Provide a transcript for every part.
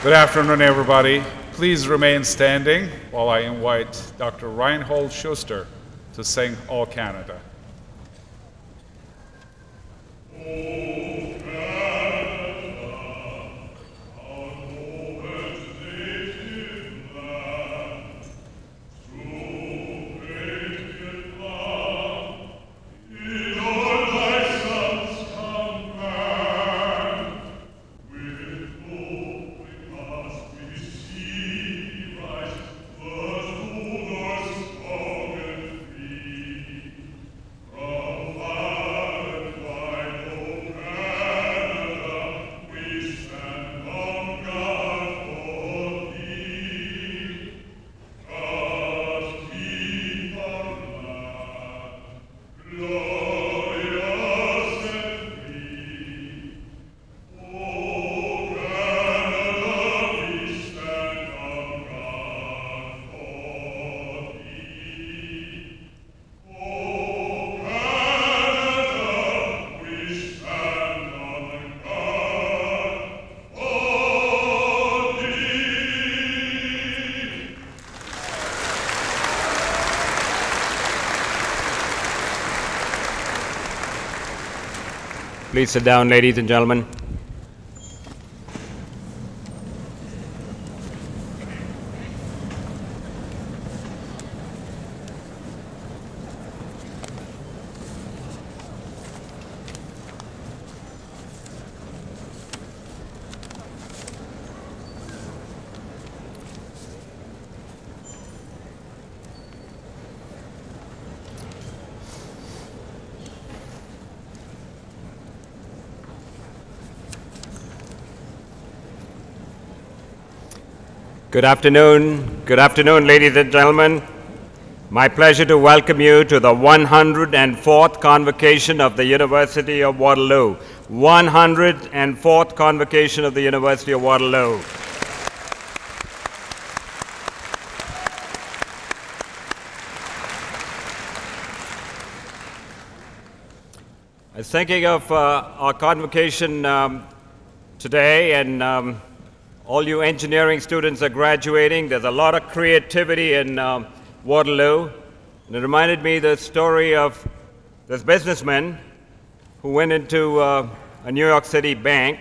Good afternoon, everybody. Please remain standing while I invite Dr. Reinhold Schuster to sing All Canada. Please sit down, ladies and gentlemen. Good afternoon, ladies and gentlemen. My pleasure to welcome you to the 104th Convocation of the University of Waterloo. 104th Convocation of the University of Waterloo. I was thinking of our convocation today, and all you engineering students are graduating. There's a lot of creativity in Waterloo. And it reminded me the story of this businessman who went into a New York City bank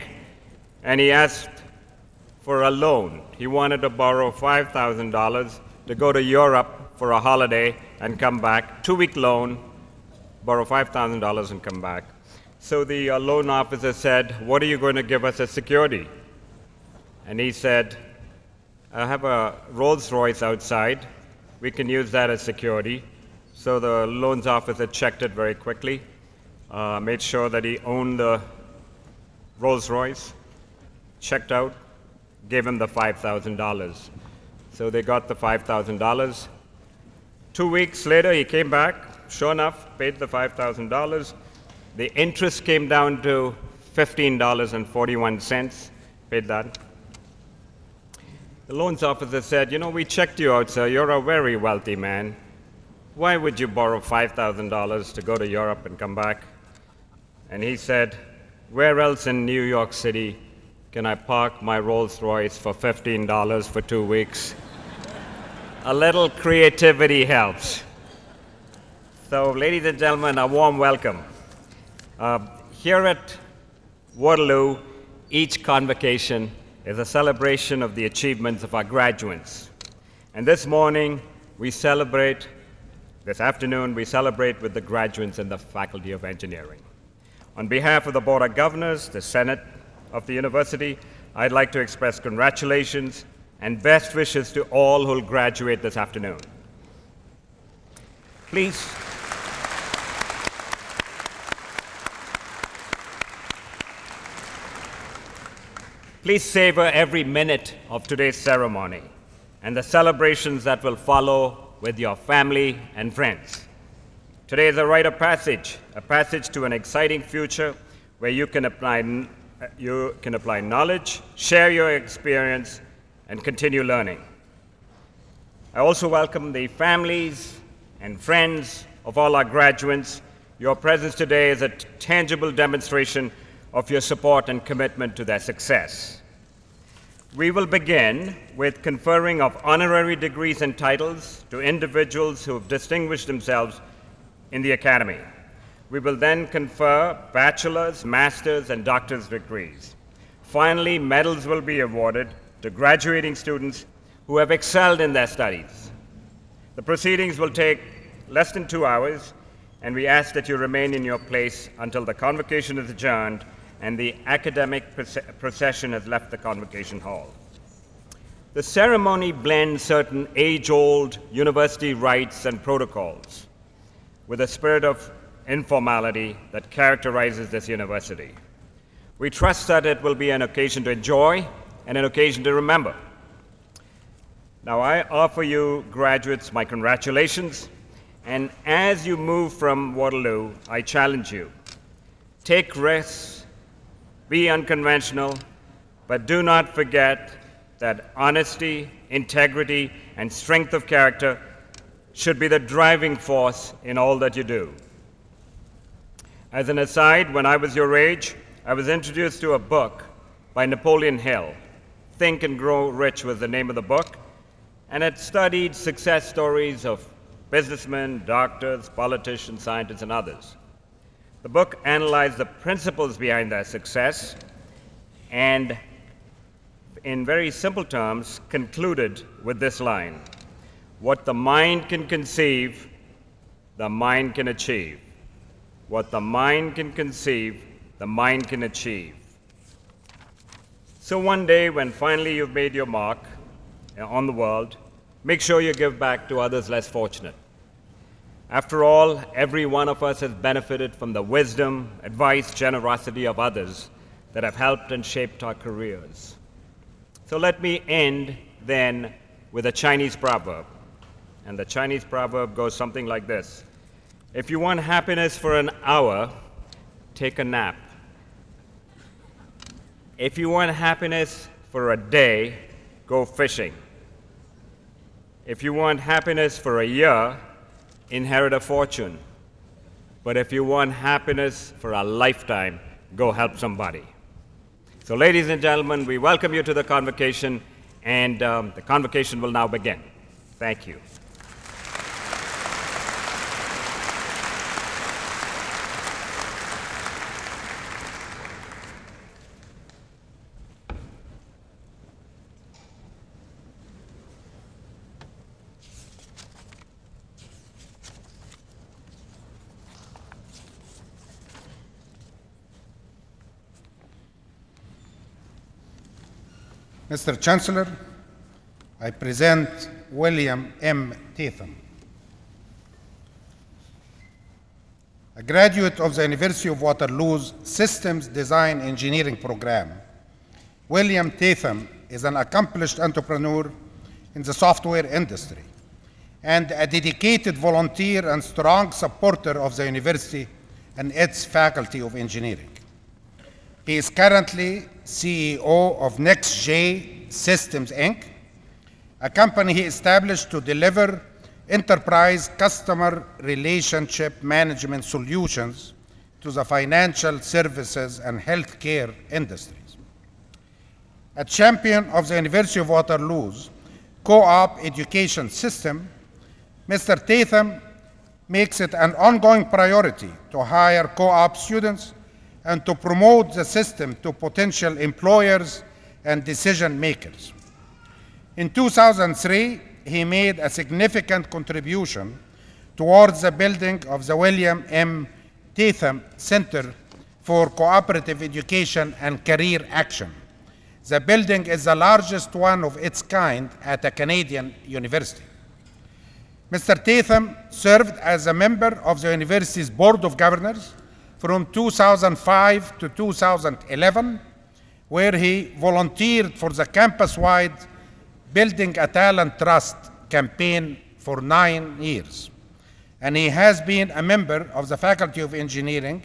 and he asked for a loan. He wanted to borrow $5,000 to go to Europe for a holiday and come back. 2-week loan, borrow $5,000 and come back. So the loan officer said, "What are you going to give us as security?" And he said, "I have a Rolls Royce outside. We can use that as security." So the loans officer checked it very quickly, made sure that he owned the Rolls Royce, checked out, gave him the $5,000. So they got the $5,000. 2 weeks later, he came back, sure enough, paid the $5,000. The interest came down to $15.41, paid that. The loans officer said, "You know, we checked you out, sir. You're a very wealthy man. Why would you borrow $5,000 to go to Europe and come back?" And he said, "Where else in New York City can I park my Rolls Royce for $15 for 2 weeks?" A little creativity helps. So, ladies and gentlemen, a warm welcome. Here at Waterloo, each convocation is a celebration of the achievements of our graduates. And this afternoon, we celebrate with the graduates and the Faculty of Engineering. On behalf of the Board of Governors, the Senate of the University, I'd like to express congratulations and best wishes to all who will graduate this afternoon. Please savor every minute of today's ceremony and the celebrations that will follow with your family and friends. Today is a rite of passage, a passage to an exciting future where you can apply knowledge, share your experience, and continue learning. I also welcome the families and friends of all our graduates. Your presence today is a tangible demonstration of your support and commitment to their success. We will begin with conferring of honorary degrees and titles to individuals who have distinguished themselves in the academy. We will then confer bachelor's, master's, and doctor's degrees. Finally, medals will be awarded to graduating students who have excelled in their studies. The proceedings will take less than 2 hours, and we ask that you remain in your place until the convocation is adjourned and the academic procession has left the convocation hall. The ceremony blends certain age-old university rites and protocols with a spirit of informality that characterizes this university. We trust that it will be an occasion to enjoy and an occasion to remember. Now, I offer you graduates my congratulations, and as you move from Waterloo, I challenge you. Take risks, be unconventional, but do not forget that honesty, integrity, and strength of character should be the driving force in all that you do. As an aside, when I was your age, I was introduced to a book by Napoleon Hill. Think and Grow Rich was the name of the book, and it studied success stories of businessmen, doctors, politicians, scientists, and others. The book analyzed the principles behind their success and, in very simple terms, concluded with this line: what the mind can conceive, the mind can achieve. What the mind can conceive, the mind can achieve. So one day, when finally you've made your mark on the world, make sure you give back to others less fortunate. After all, every one of us has benefited from the wisdom, advice, generosity of others that have helped and shaped our careers. So let me end then with a Chinese proverb. And the Chinese proverb goes something like this: if you want happiness for an hour, take a nap. If you want happiness for a day, go fishing. If you want happiness for a year, inherit a fortune. But if you want happiness for a lifetime, go help somebody. So ladies and gentlemen, we welcome you to the convocation, and the convocation will now begin. Thank you. Mr. Chancellor, I present William M. Tatham, a graduate of the University of Waterloo's Systems Design Engineering program. William Tatham is an accomplished entrepreneur in the software industry and a dedicated volunteer and strong supporter of the university and its Faculty of Engineering. He is currently CEO of NextJ Systems, Inc., a company he established to deliver enterprise customer relationship management solutions to the financial services and healthcare industries. A champion of the University of Waterloo's co-op education system, Mr. Tatham makes it an ongoing priority to hire co-op students and to promote the system to potential employers and decision makers. In 2003, he made a significant contribution towards the building of the William M. Tatham Center for Cooperative Education and Career Action. The building is the largest one of its kind at a Canadian university. Mr. Tatham served as a member of the university's Board of Governors from 2005 to 2011, where he volunteered for the campus-wide Building a Talent Trust campaign for 9 years. And he has been a member of the Faculty of Engineering,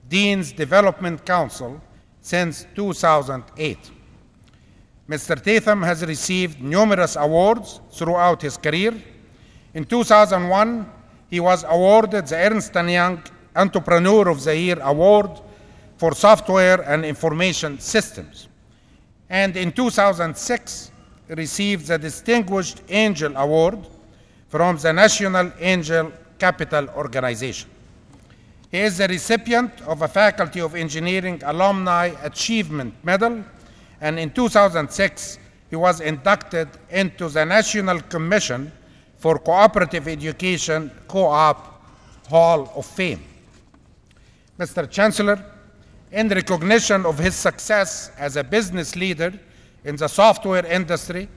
Dean's Development Council since 2008. Mr. Tatham has received numerous awards throughout his career. In 2001, he was awarded the Ernst & Young Entrepreneur of the Year Award for Software and Information Systems. and in 2006 received the Distinguished Angel Award from the National Angel Capital Organization. He is the recipient of a Faculty of Engineering Alumni Achievement Medal, and in 2006 he was inducted into the National Commission for Cooperative Education Co-op Hall of Fame. Mr. Chancellor, in recognition of his success as a business leader in the software industry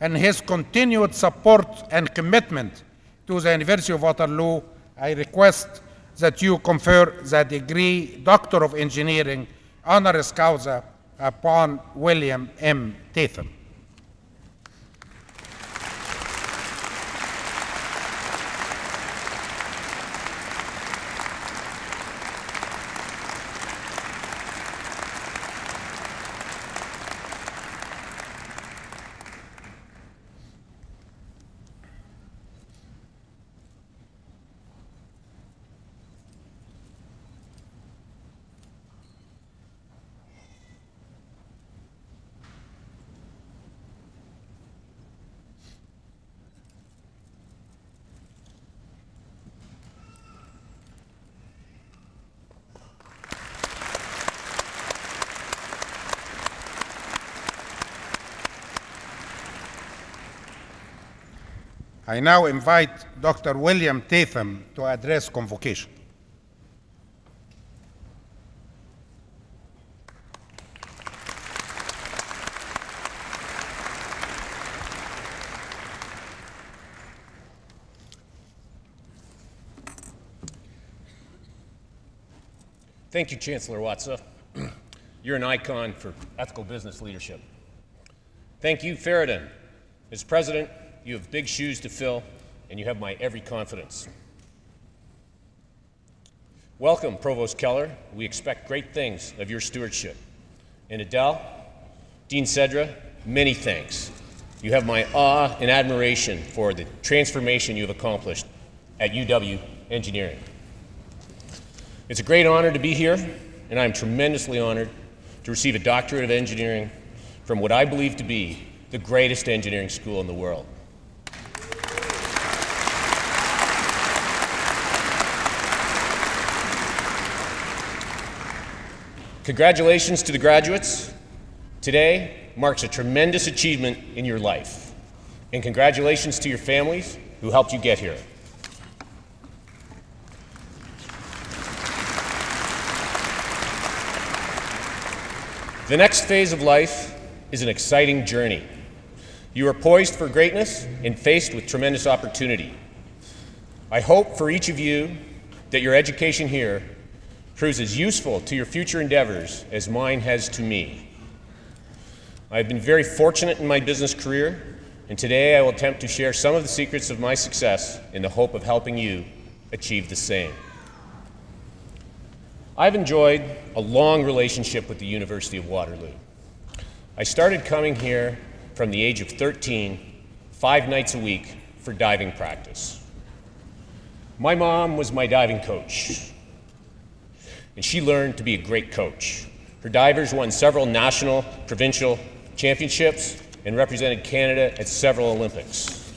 and his continued support and commitment to the University of Waterloo, I request that you confer the degree Doctor of Engineering honoris causa upon William M. Tatham. I now invite Dr. William Tatham to address Convocation. Thank you, Chancellor Watsa. You're an icon for ethical business leadership. Thank you, Faradin. As president, you have big shoes to fill, and you have my every confidence. Welcome, Provost Keller. We expect great things of your stewardship. And Adele, Dean Cedra, many thanks. You have my awe and admiration for the transformation you have accomplished at UW Engineering. It's a great honor to be here, and I'm tremendously honored to receive a doctorate of engineering from what I believe to be the greatest engineering school in the world. Congratulations to the graduates. Today marks a tremendous achievement in your life. And congratulations to your families who helped you get here. The next phase of life is an exciting journey. You are poised for greatness and faced with tremendous opportunity. I hope for each of you that your education here proves as useful to your future endeavors as mine has to me. I have been very fortunate in my business career, and today I will attempt to share some of the secrets of my success in the hope of helping you achieve the same. I've enjoyed a long relationship with the University of Waterloo. I started coming here from the age of 13, 5 nights a week for diving practice. My mom was my diving coach, and she learned to be a great coach. Her divers won several national, provincial championships and represented Canada at several Olympics.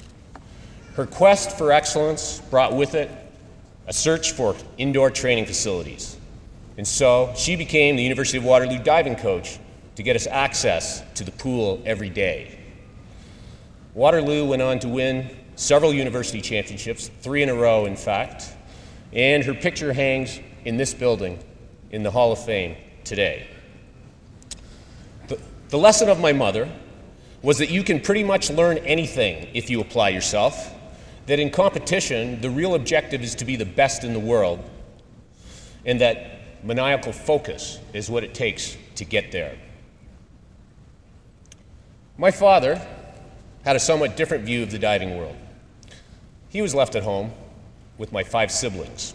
Her quest for excellence brought with it a search for indoor training facilities. And so she became the University of Waterloo diving coach to get us access to the pool every day. Waterloo went on to win several university championships, 3 in a row in fact, and her picture hangs in this building in the Hall of Fame today. The lesson of my mother was that you can pretty much learn anything if you apply yourself, that in competition, the real objective is to be the best in the world, and that maniacal focus is what it takes to get there. My father had a somewhat different view of the diving world. He was left at home with my 5 siblings,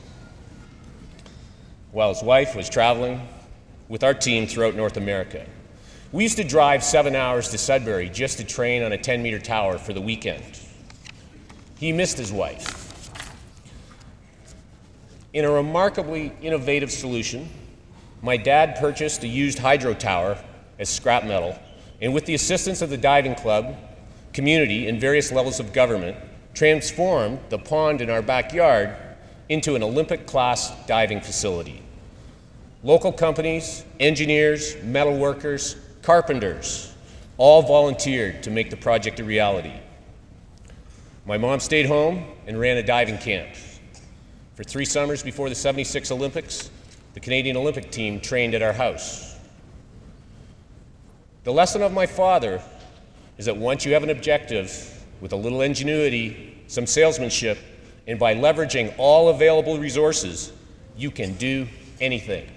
while his wife was traveling with our team throughout North America. We used to drive 7 hours to Sudbury just to train on a 10-meter tower for the weekend. He missed his wife. In a remarkably innovative solution, my dad purchased a used hydro tower as scrap metal and with the assistance of the diving club, community, and various levels of government, transformed the pond in our backyard into an Olympic-class diving facility. Local companies, engineers, metalworkers, carpenters, all volunteered to make the project a reality. My mom stayed home and ran a diving camp. For 3 summers before the '76 Olympics, the Canadian Olympic team trained at our house. The lesson of my father is that once you have an objective, with a little ingenuity, some salesmanship, and by leveraging all available resources, you can do anything.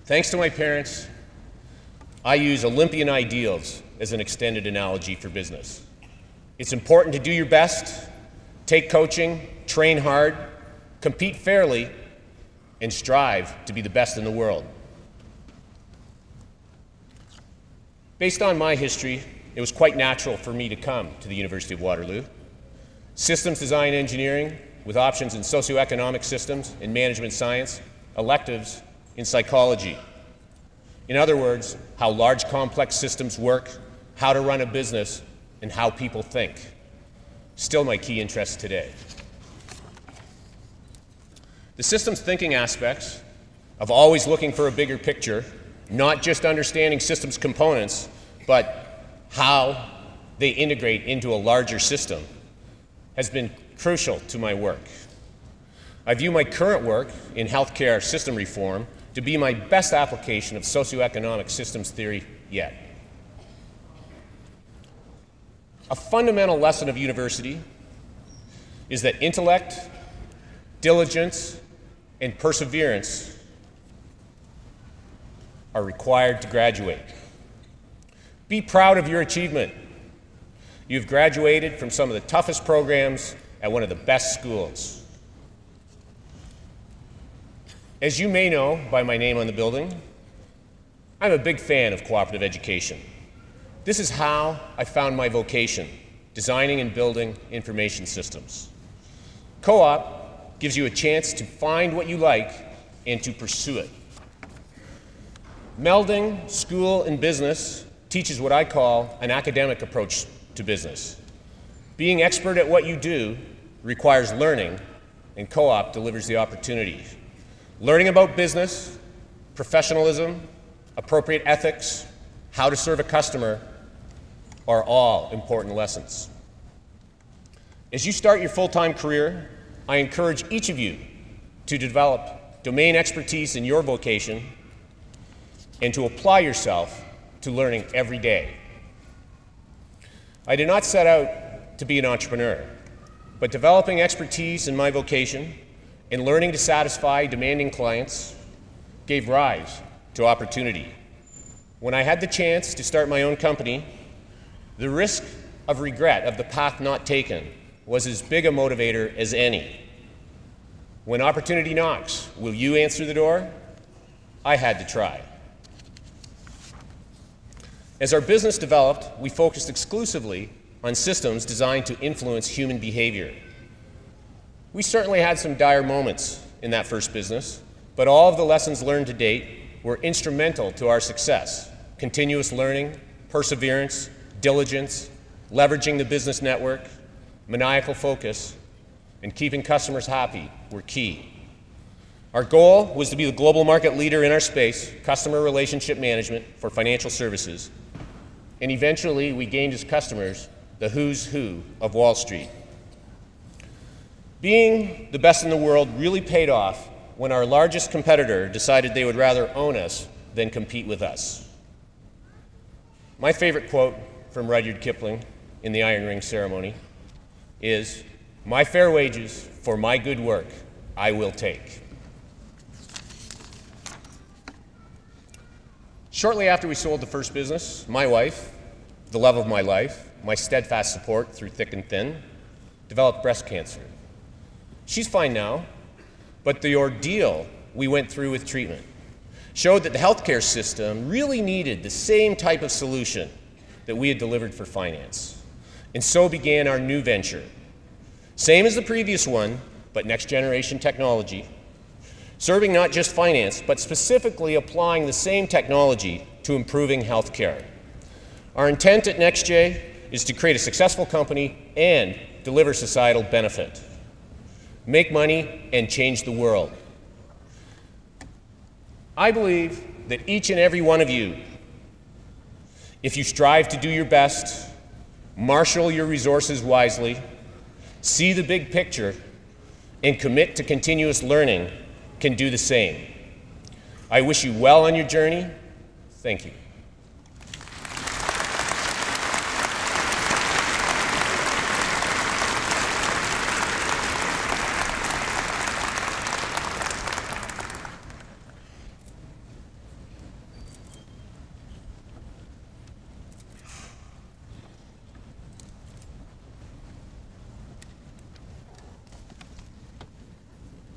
Thanks to my parents, I use Olympian ideals as an extended analogy for business. It's important to do your best, take coaching, train hard, compete fairly, and strive to be the best in the world. Based on my history, it was quite natural for me to come to the University of Waterloo. Systems design engineering with options in socioeconomic systems and management science, electives in psychology. In other words, how large complex systems work, how to run a business, and how people think. Still my key interest today. The systems thinking aspects of always looking for a bigger picture, not just understanding systems components, but how they integrate into a larger system, has been crucial to my work. I view my current work in healthcare system reform to be my best application of socioeconomic systems theory yet. A fundamental lesson of university is that intellect, diligence, and perseverance are required to graduate. Be proud of your achievement. You've graduated from some of the toughest programs at one of the best schools. As you may know by my name on the building, I'm a big fan of cooperative education. This is how I found my vocation, designing and building information systems. Co-op gives you a chance to find what you like and to pursue it. Melding school and business teaches what I call an academic approach to business. Being expert at what you do requires learning, and co-op delivers the opportunity. Learning about business, professionalism, appropriate ethics, how to serve a customer are all important lessons. As you start your full-time career, I encourage each of you to develop domain expertise in your vocation and to apply yourself to learning every day. I did not set out to be an entrepreneur, but developing expertise in my vocation and learning to satisfy demanding clients gave rise to opportunity. When I had the chance to start my own company, the risk of regret of the path not taken was as big a motivator as any. When opportunity knocks, will you answer the door? I had to try. As our business developed, we focused exclusively on systems designed to influence human behavior. We certainly had some dire moments in that first business, but all of the lessons learned to date were instrumental to our success. Continuous learning, perseverance, diligence, leveraging the business network, maniacal focus, and keeping customers happy were key. Our goal was to be the global market leader in our space, customer relationship management for financial services, and eventually we gained as customers the who's who of Wall Street. Being the best in the world really paid off when our largest competitor decided they would rather own us than compete with us. My favorite quote from Rudyard Kipling in the Iron Ring ceremony is, "My fair wages for my good work I will take." Shortly after we sold the first business, my wife, the love of my life, my steadfast support through thick and thin, developed breast cancer. She's fine now, but the ordeal we went through with treatment showed that the healthcare system really needed the same type of solution that we had delivered for finance. And so began our new venture. Same as the previous one, but next generation technology. serving not just finance, but specifically applying the same technology to improving healthcare. Our intent at NextJ is to create a successful company and deliver societal benefit, make money, and change the world. I believe that each and every one of you, if you strive to do your best, marshal your resources wisely, see the big picture, and commit to continuous learning, can do the same. I wish you well on your journey. Thank you.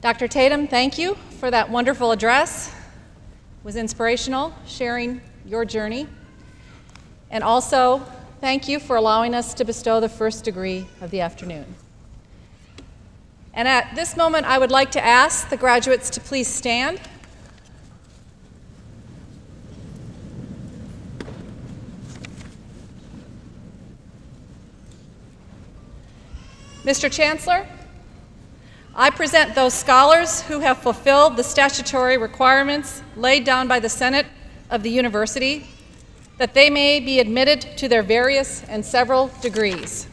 Dr. Tatum, thank you for that wonderful address. It was inspirational, sharing your journey. And also, thank you for allowing us to bestow the first degree of the afternoon. And at this moment, I would like to ask the graduates to please stand. Mr. Chancellor, I present those scholars who have fulfilled the statutory requirements laid down by the Senate of the University, that they may be admitted to their various and several degrees.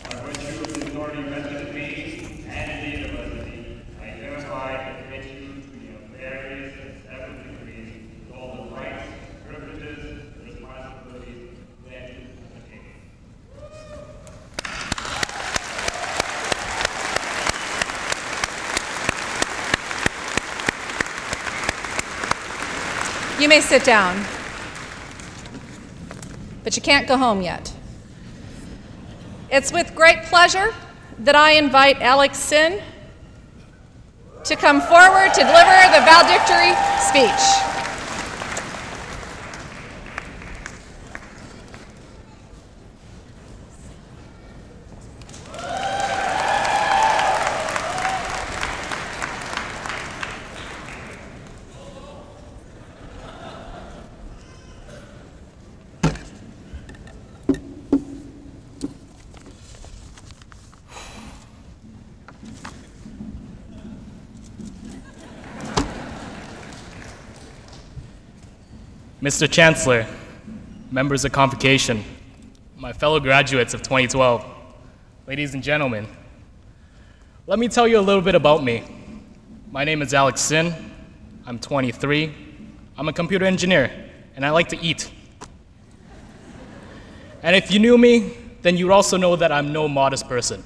By virtue of the authority vested in me and in the University, I hereby admit you to your various and several degrees with all the rights, privileges, and responsibilities that you undertake. You may sit down, but you can't go home yet. It's with great pleasure that I invite Alex Sin to come forward to deliver the valedictory speech. Mr. Chancellor, members of Convocation, my fellow graduates of 2012, ladies and gentlemen, let me tell you a little bit about me. My name is Alex Sin. I'm 23. I'm a computer engineer, and I like to eat. And if you knew me, then you'd also know that I'm no modest person.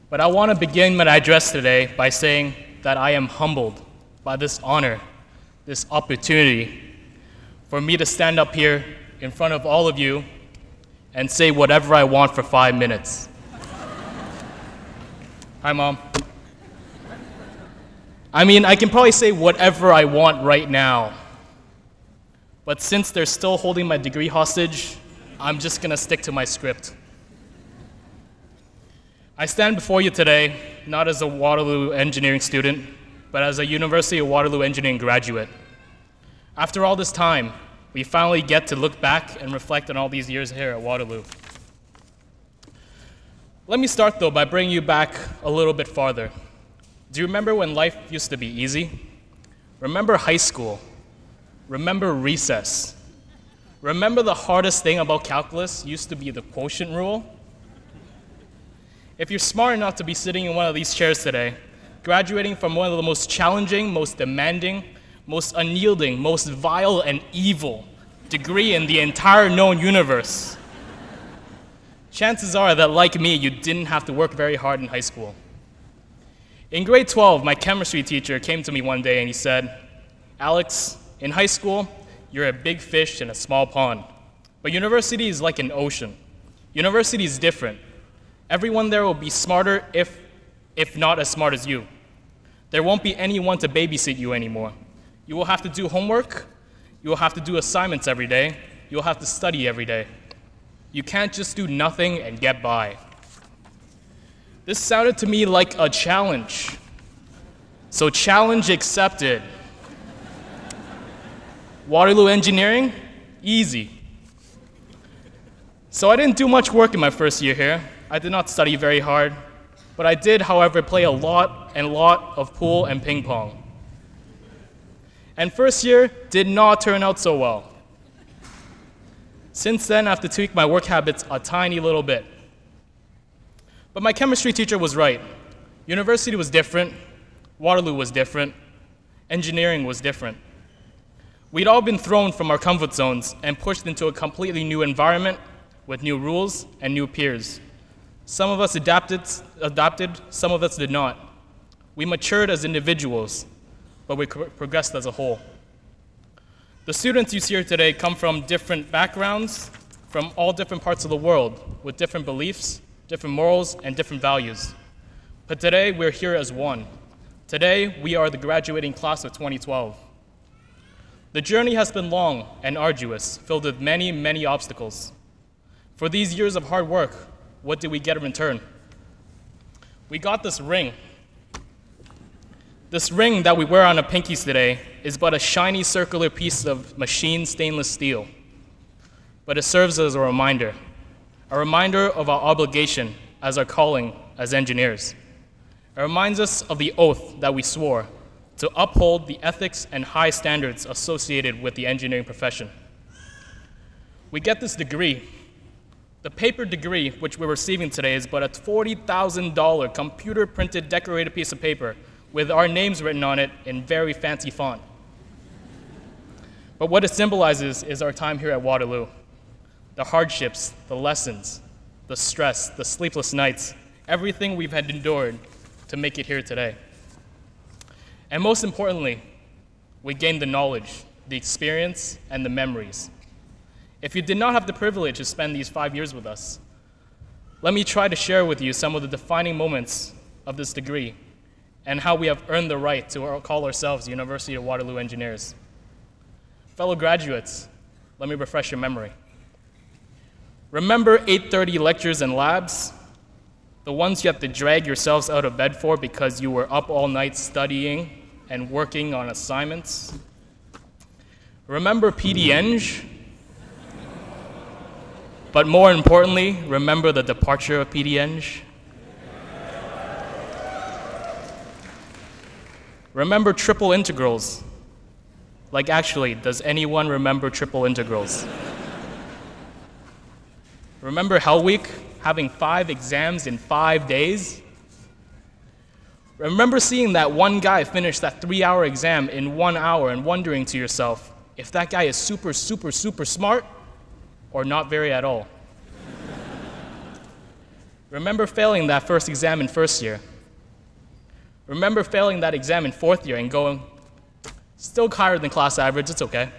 But I want to begin my address today by saying that I am humbled by this honor, this opportunity for me to stand up here in front of all of you and say whatever I want for 5 minutes. Hi, Mom. I mean, I can probably say whatever I want right now, but since they're still holding my degree hostage, I'm just gonna stick to my script. I stand before you today not as a Waterloo engineering student, but as a University of Waterloo engineering graduate. After all this time, we finally get to look back and reflect on all these years here at Waterloo. Let me start, though, by bringing you back a little bit farther. Do you remember when life used to be easy? Remember high school? Remember recess? Remember the hardest thing about calculus used to be the quotient rule? If you're smart enough to be sitting in one of these chairs today, graduating from one of the most challenging, most demanding, most unyielding, most vile and evil degree in the entire known universe, chances are that, like me, you didn't have to work very hard in high school. In grade 12, my chemistry teacher came to me one day and he said, "Alex, in high school, you're a big fish in a small pond. But university is like an ocean. University is different. Everyone there will be smarter if not as smart as you. There won't be anyone to babysit you anymore. You will have to do homework. You will have to do assignments every day. You will have to study every day. You can't just do nothing and get by." This sounded to me like a challenge. So challenge accepted. Waterloo Engineering, easy. So I didn't do much work in my first year here. I did not study very hard, but I did, however, play a lot of pool and ping pong. And first year did not turn out so well. Since then, I have to tweak my work habits a tiny little bit. But my chemistry teacher was right. University was different, Waterloo was different, engineering was different. We'd all been thrown from our comfort zones and pushed into a completely new environment with new rules and new peers. Some of us adapted, some of us did not. We matured as individuals, but we progressed as a whole. The students you see here today come from different backgrounds, from all different parts of the world, with different beliefs, different morals, and different values. But today, we're here as one. Today, we are the graduating class of 2012. The journey has been long and arduous, filled with many, many obstacles. For these years of hard work, what did we get in return? We got this ring. This ring that we wear on our pinkies today is but a shiny circular piece of machined stainless steel. But it serves as a reminder of our obligation as our calling as engineers. It reminds us of the oath that we swore to uphold the ethics and high standards associated with the engineering profession. We get this degree. The paper degree, which we're receiving today, is but a $40,000 computer-printed decorated piece of paper with our names written on it in very fancy font. But what it symbolizes is our time here at Waterloo. The hardships, the lessons, the stress, the sleepless nights, everything we've had endured to make it here today. And most importantly, we gained the knowledge, the experience, and the memories. If you did not have the privilege to spend these 5 years with us, let me try to share with you some of the defining moments of this degree and how we have earned the right to call ourselves the University of Waterloo Engineers. Fellow graduates, let me refresh your memory. Remember 8:30 lectures and labs? The ones you have to drag yourselves out of bed for because you were up all night studying and working on assignments? Remember PD-Eng? But more importantly, remember the departure of PD-Eng? Remember triple integrals? Like actually, does anyone remember triple integrals? Remember Hell Week, having 5 exams in 5 days? Remember seeing that one guy finish that 3-hour exam in 1 hour and wondering to yourself if that guy is super, super, super smart or not very at all? Remember failing that first exam in first year? Remember failing that exam in 4th year and going, still higher than class average, it's okay.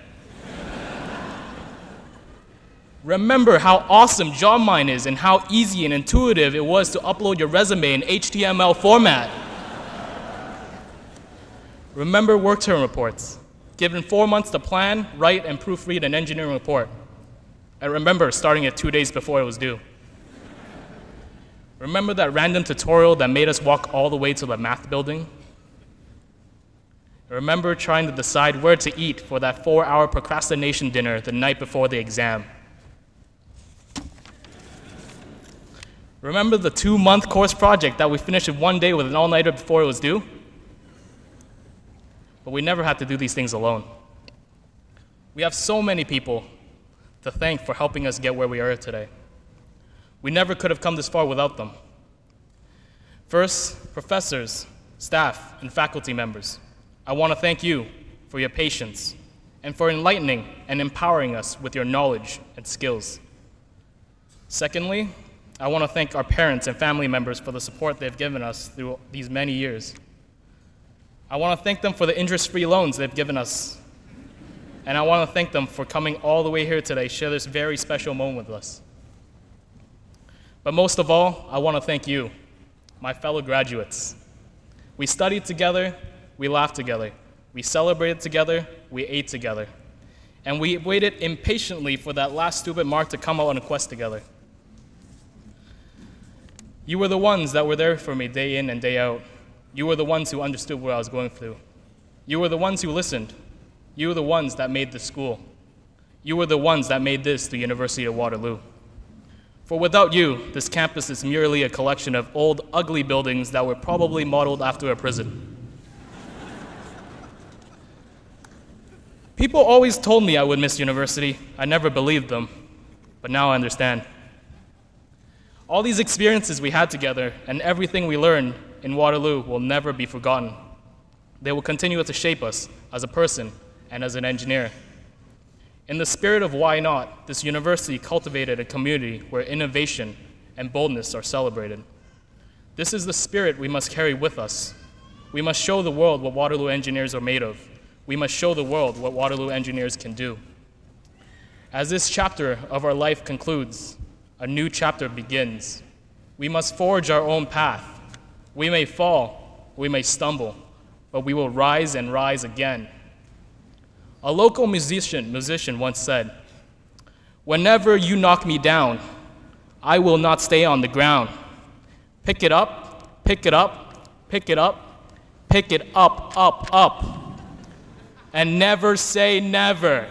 Remember how awesome JobMine is and how easy and intuitive it was to upload your resume in HTML format. Remember work term reports, given 4 months to plan, write, and proofread an engineering report. And remember starting it 2 days before it was due. Remember that random tutorial that made us walk all the way to the math building? Remember trying to decide where to eat for that 4-hour procrastination dinner the night before the exam? Remember the 2-month course project that we finished in 1 day with an all-nighter before it was due? But we never had to do these things alone. We have so many people to thank for helping us get where we are today. We never could have come this far without them. First, professors, staff, and faculty members. I want to thank you for your patience and for enlightening and empowering us with your knowledge and skills. Secondly, I want to thank our parents and family members for the support they've given us through these many years. I want to thank them for the interest-free loans they've given us. And I want to thank them for coming all the way here today, share this very special moment with us. But most of all, I want to thank you, my fellow graduates. We studied together, we laughed together, we celebrated together, we ate together. And we waited impatiently for that last stupid mark to come out on a quest together. You were the ones that were there for me day in and day out. You were the ones who understood what I was going through. You were the ones who listened. You were the ones that made this school. You were the ones that made this the University of Waterloo. For without you, this campus is merely a collection of old, ugly buildings that were probably modeled after a prison. People always told me I would miss university. I never believed them, but now I understand. All these experiences we had together and everything we learned in Waterloo will never be forgotten. They will continue to shape us as a person and as an engineer. In the spirit of why not, this university cultivated a community where innovation and boldness are celebrated. This is the spirit we must carry with us. We must show the world what Waterloo engineers are made of. We must show the world what Waterloo engineers can do. As this chapter of our life concludes, a new chapter begins. We must forge our own path. We may fall, we may stumble, but we will rise and rise again. A local musician once said, "Whenever you knock me down, I will not stay on the ground. Pick it up, pick it up, pick it up, pick it up, up, up, and never say never."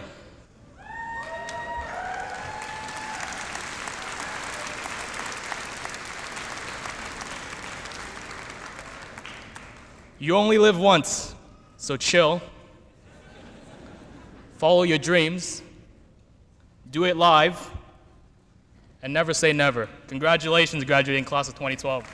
You only live once, so chill. Follow your dreams, do it live, and never say never. Congratulations, graduating class of 2012.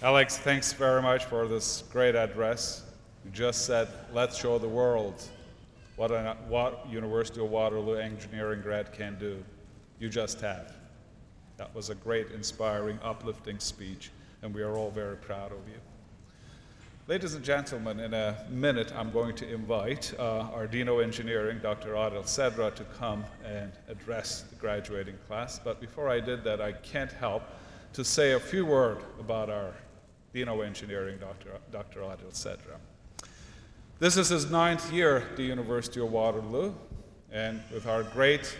Alex, thanks very much for this great address. You just said, let's show the world what University of Waterloo engineering grad can do. You just have. That was a great, inspiring, uplifting speech, and we are all very proud of you. Ladies and gentlemen, in a minute, I'm going to invite our Dean of Engineering, Dr. Adil Sedra, to come and address the graduating class. But before I did that, I can't help to say a few words about our Dean of Engineering, Dr. Adil Sedra. This is his 9th year at the University of Waterloo, and with our great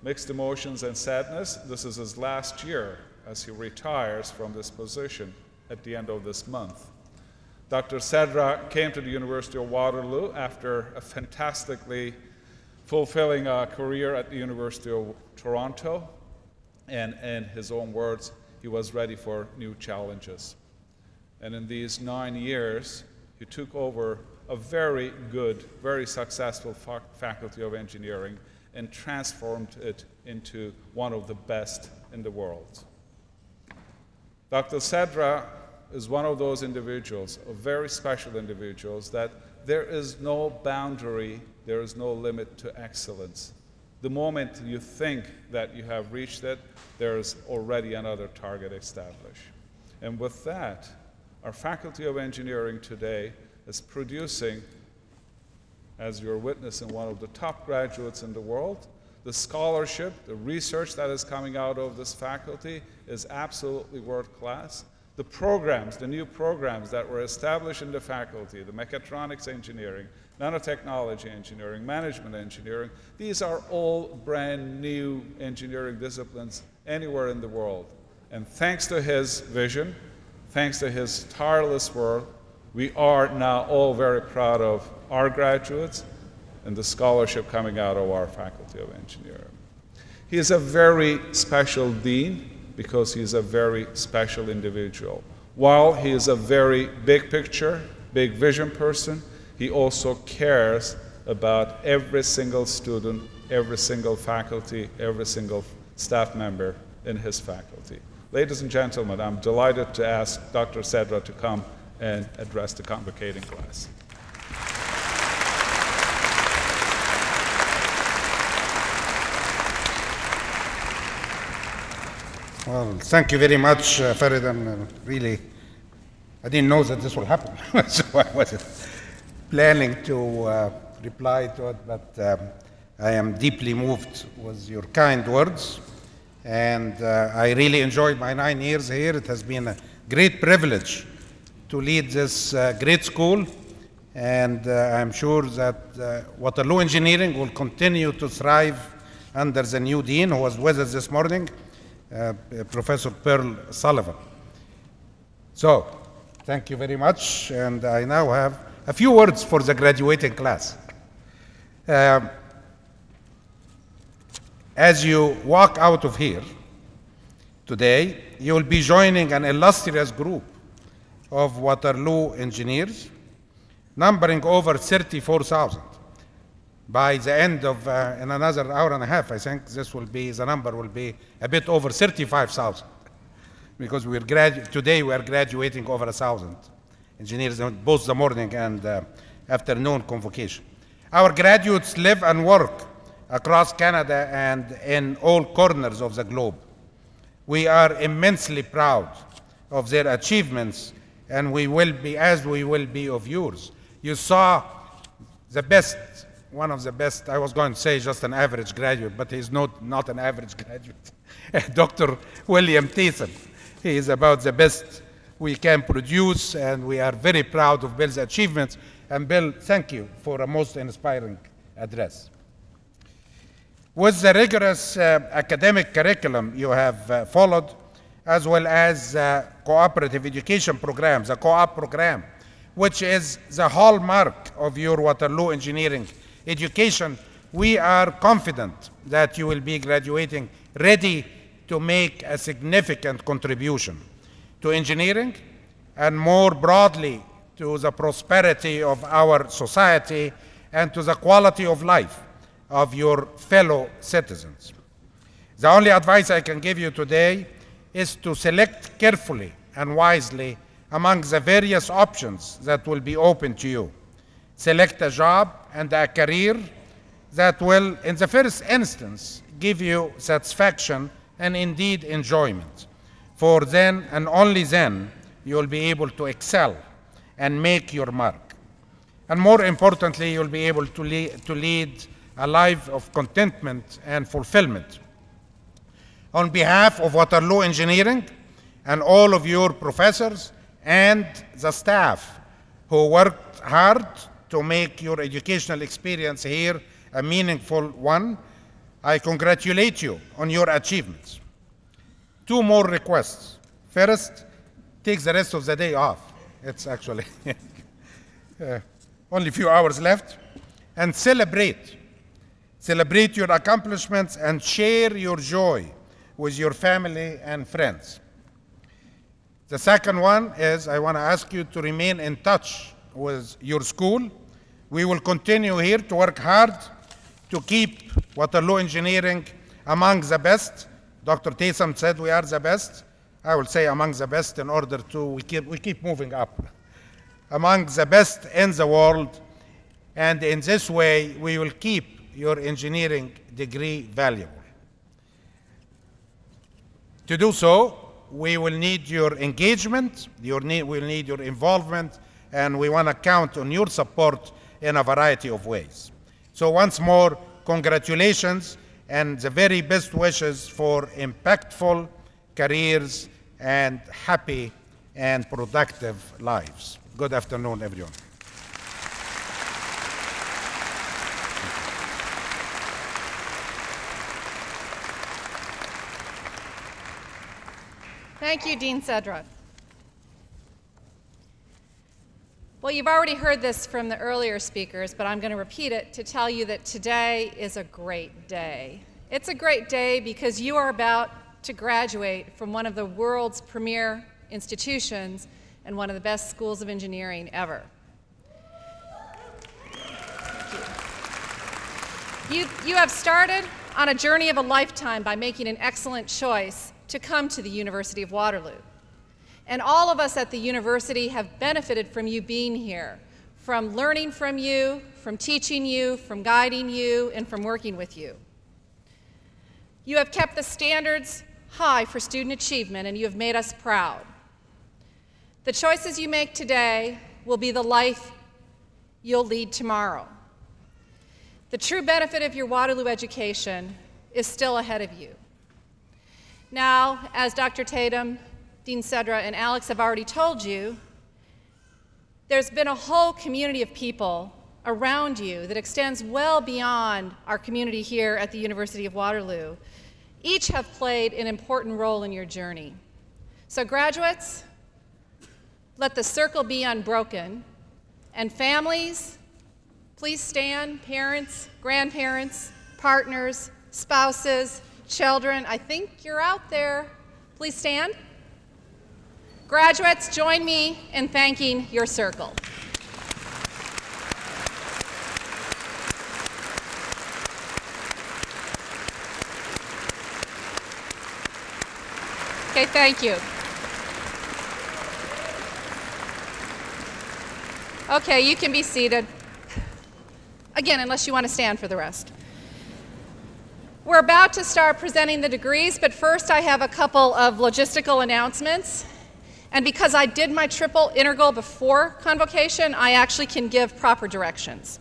mixed emotions and sadness, this is his last year as he retires from this position at the end of this month. Dr. Sedra came to the University of Waterloo after a fantastically fulfilling career at the University of Toronto, and in his own words, he was ready for new challenges. And in these 9 years, he took over a very good, very successful faculty of engineering and transformed it into one of the best in the world. Dr. Sedra is one of those individuals, of very special individuals, that there is no boundary, there is no limit to excellence. The moment you think that you have reached it, there is already another target established. And with that, our Faculty of Engineering today is producing, as you're witnessing, one of the top graduates in the world. The scholarship, the research that is coming out of this faculty is absolutely world-class. The programs, the new programs that were established in the faculty, the mechatronics engineering, nanotechnology engineering, management engineering, these are all brand new engineering disciplines anywhere in the world. And thanks to his vision, thanks to his tireless work, we are now all very proud of our graduates and the scholarship coming out of our Faculty of Engineering. He is a very special dean because he is a very special individual. While he is a very big picture, big vision person, he also cares about every single student, every single faculty, every single staff member in his faculty. Ladies and gentlemen, I'm delighted to ask Dr. Sedra to come and address the convocating class. Well, thank you very much, Faridan. Really, I didn't know that this will happen, so I wasn't planning to reply to it, but I am deeply moved with your kind words, and I really enjoyed my 9 years here. It has been a great privilege to lead this great school, and I'm sure that Waterloo Engineering will continue to thrive under the new dean who was with us this morning, Professor Pearl Sullivan. So, thank you very much, and I now have a few words for the graduating class. As you walk out of here today, you will be joining an illustrious group of Waterloo engineers, numbering over 34,000. By the end of, in another hour and a half, I think the number will be a bit over 35,000. Because today we are graduating over 1,000 engineers in both the morning and afternoon convocation. Our graduates live and work across Canada and in all corners of the globe. We are immensely proud of their achievements, and we will be, as we will be of yours. You saw the best, one of the best, I was going to say just an average graduate, but he's not an average graduate. Dr. William Tatham. He is about the best we can produce, and we are very proud of Bill's achievements. And Bill, thank you for a most inspiring address. With the rigorous academic curriculum you have followed, as well as cooperative education programs, the co-op program, which is the hallmark of your Waterloo engineering education, we are confident that you will be graduating ready to make a significant contribution to engineering and more broadly to the prosperity of our society and to the quality of life of your fellow citizens. The only advice I can give you today is to select carefully and wisely among the various options that will be open to you. Select a job and a career that will, in the first instance, give you satisfaction and indeed enjoyment. For then and only then, you'll be able to excel and make your mark. And more importantly, you'll be able to lead a life of contentment and fulfillment. On behalf of Waterloo Engineering and all of your professors and the staff who worked hard to make your educational experience here a meaningful one, I congratulate you on your achievements. 2 more requests. First, take the rest of the day off. It's actually only a few hours left. And celebrate. Celebrate your accomplishments and share your joy with your family and friends. The second one is I want to ask you to remain in touch with your school. We will continue here to work hard to keep Waterloo Engineering among the best. Dr. Tatham said we are the best. I will say among the best in order to, we keep moving up. Among the best in the world, and in this way we will keep your engineering degree valuable. To do so, we will need your engagement, we will need your involvement, and we want to count on your support in a variety of ways. So once more, congratulations and the very best wishes for impactful careers and happy and productive lives. Good afternoon, everyone. Thank you, Dean Cedra. Well, you've already heard this from the earlier speakers, but I'm going to repeat it to tell you that today is a great day. It's a great day because you are about to graduate from one of the world's premier institutions and one of the best schools of engineering ever. You have started on a journey of a lifetime by making an excellent choice to come to the University of Waterloo. And all of us at the university have benefited from you being here, from learning from you, from teaching you, from guiding you, and from working with you. You have kept the standards high for student achievement, and you have made us proud. The choices you make today will be the life you'll lead tomorrow. The true benefit of your Waterloo education is still ahead of you. Now, as Dr. Tatum, Dean Sedra, and Alex have already told you, there's been a whole community of people around you that extends well beyond our community here at the University of Waterloo. Each have played an important role in your journey. So graduates, let the circle be unbroken, and families, please stand, parents, grandparents, partners, spouses, children, I think you're out there. Please stand. Graduates, join me in thanking your circle. Okay, thank you. Okay, you can be seated. Again, unless you want to stand for the rest. We're about to start presenting the degrees, but first I have a couple of logistical announcements. And because I did my triple integral before Convocation, I actually can give proper directions.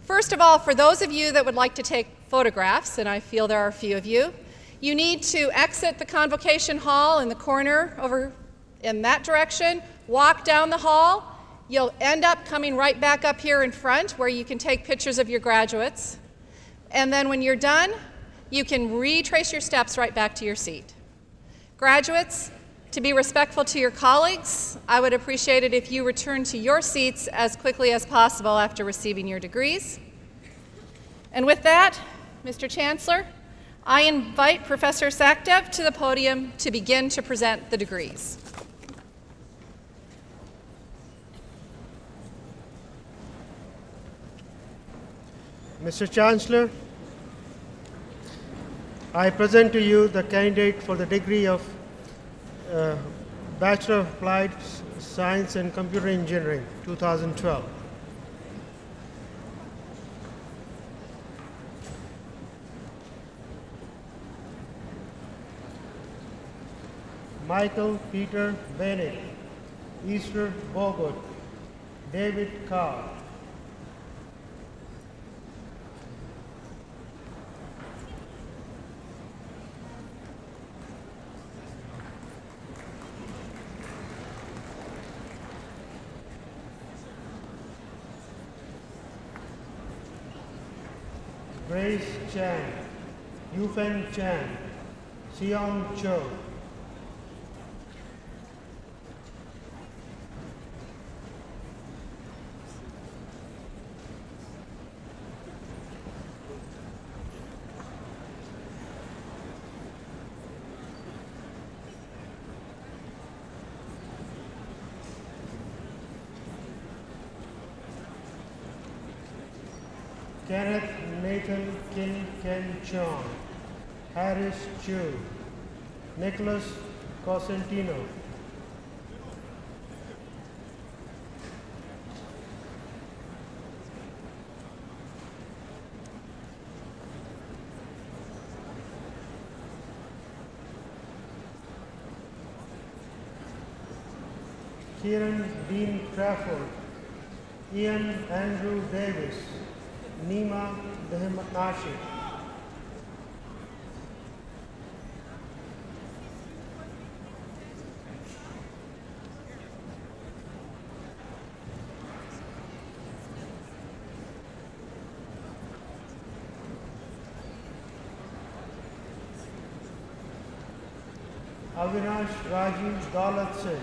First of all, for those of you that would like to take photographs, and I feel there are a few of you, you need to exit the Convocation hall in the corner over in that direction, walk down the hall. You'll end up coming right back up here in front where you can take pictures of your graduates. And then when you're done, you can retrace your steps right back to your seat. Graduates, to be respectful to your colleagues, I would appreciate it if you return to your seats as quickly as possible after receiving your degrees. And with that, Mr. Chancellor, I invite Professor Sakdev to the podium to begin to present the degrees. Mr. Chancellor, I present to you the candidate for the degree of Bachelor of Applied Science and Computer Engineering, 2012. Michael Peter Bennett, Easter Bogut, David Carr. Grace Chan, Yufeng Chan, Xiong Cho. Kenneth Nathan Kim Ken Chong, Harris Chu, Nicholas Cosentino. Kieran Dean Crawford, Ian Andrew Davis, Nima Dehmanashi. Avinash Rajiv Daulat Singh,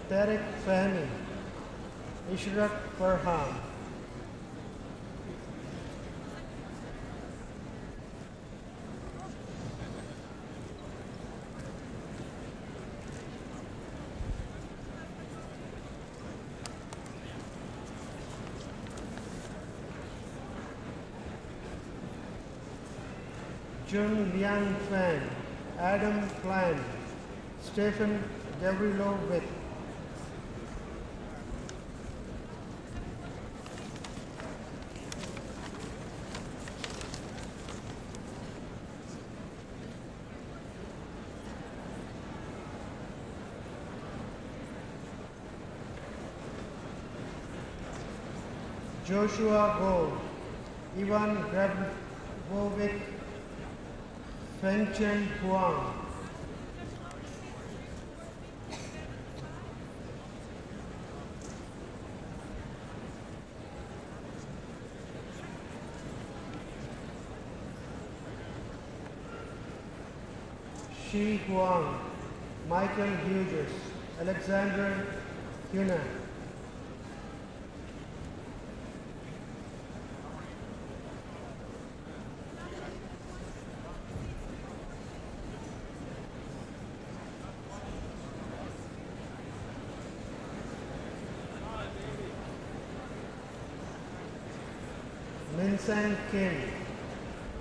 Tariq Fahmi, Ishrat Farhan. Jun Liang Fan, Adam Klein, Stephen Gavrilovic. Joshua Gold, Ivan Grabovic, Fengchen Huang, Shi Huang, Michael Hughes, Alexander Hunan, Minsang Kim,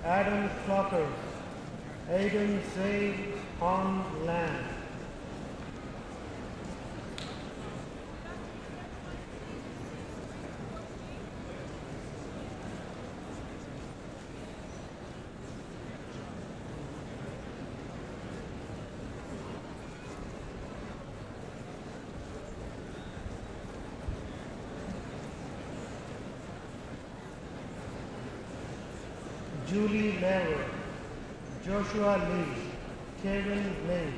Adam Clocker, Aiden Zay Hong Lan, Julie Lever, Joshua Lee, Kevin Lane,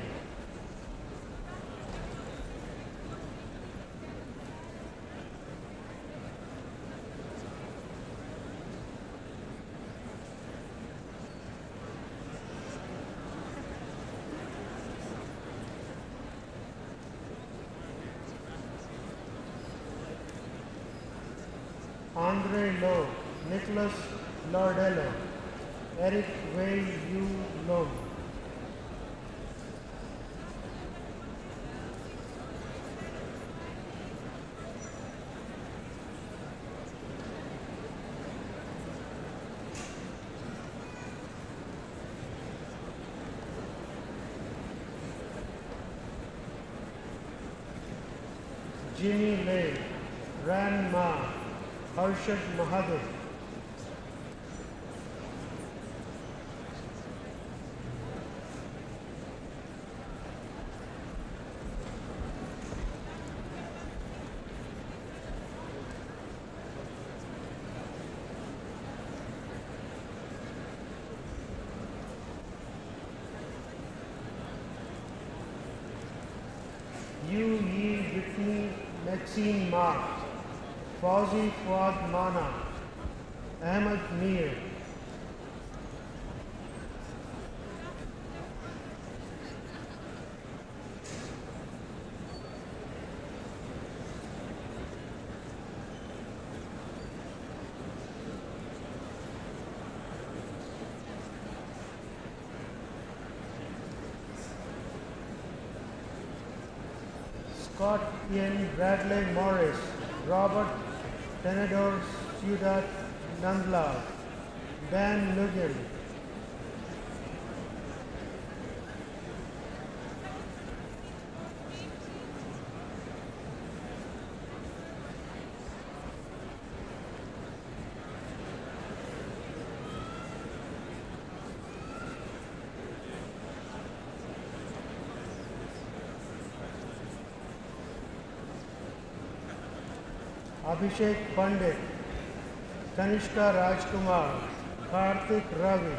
Andre Lowe, Nicholas Lordello, Eric Wei Yu Long, Jimmy Lay, Ran Ma, Harshad Mahadev, Yu Yi Whitney Maxine Mark, Fauzi Fuad Mana, Ahmed Mir, Scott Ian Bradley Morris, Robert Tenedor Ciudad Nandla, Dan Nugan, Abhishek Pandit, Kanishka Rajkumar, Karthik Ravi,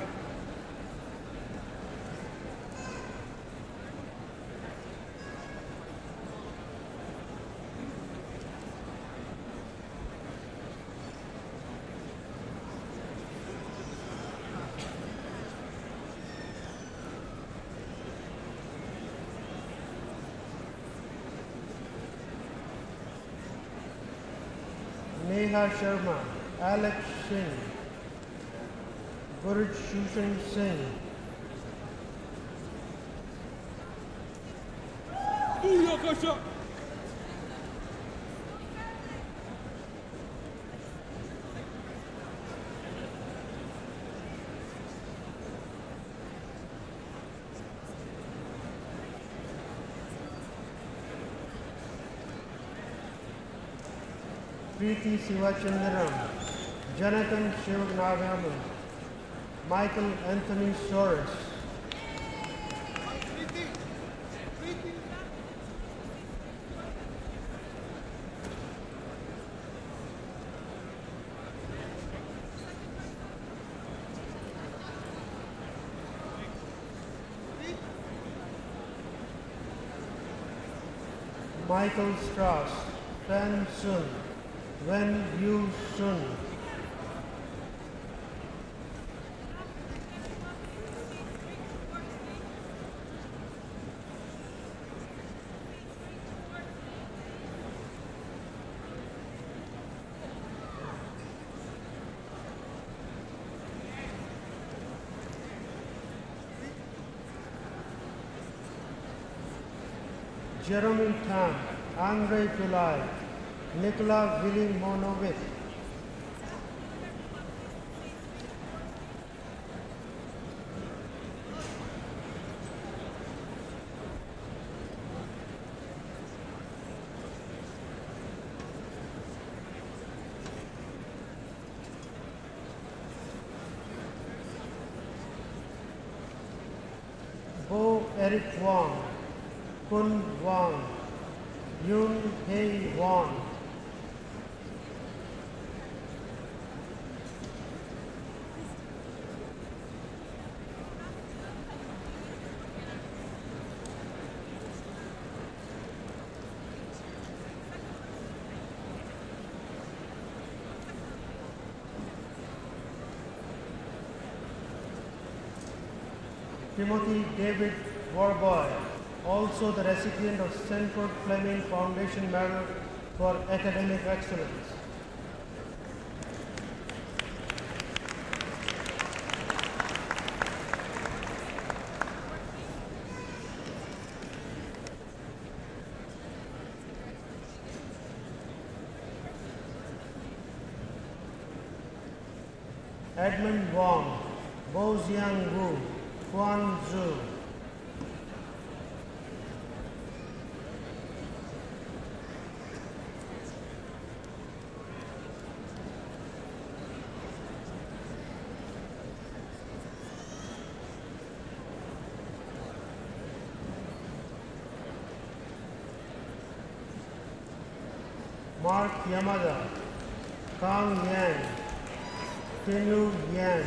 Neha Sharma, Alex Singh, Gurj Shushan Singh, Preeti Sivachandaram, Jonathan Shivanagaman, Michael Anthony Soros, Michael Strauss, Fan Sun, Wen Yu Sun, Jeremy Tan, Andrei Tulay, Nikola Vilimonovic, Bo Eric Wong, Kun Wang, Yun Hei Wang, Timothy David Warboy, also the recipient of Sanford Fleming Foundation Medal for Academic Excellence. Edmund Wong, Bo Xiang Wu, Quan Zhu, Mark Yamada, Kang Yang, Tenu Yan,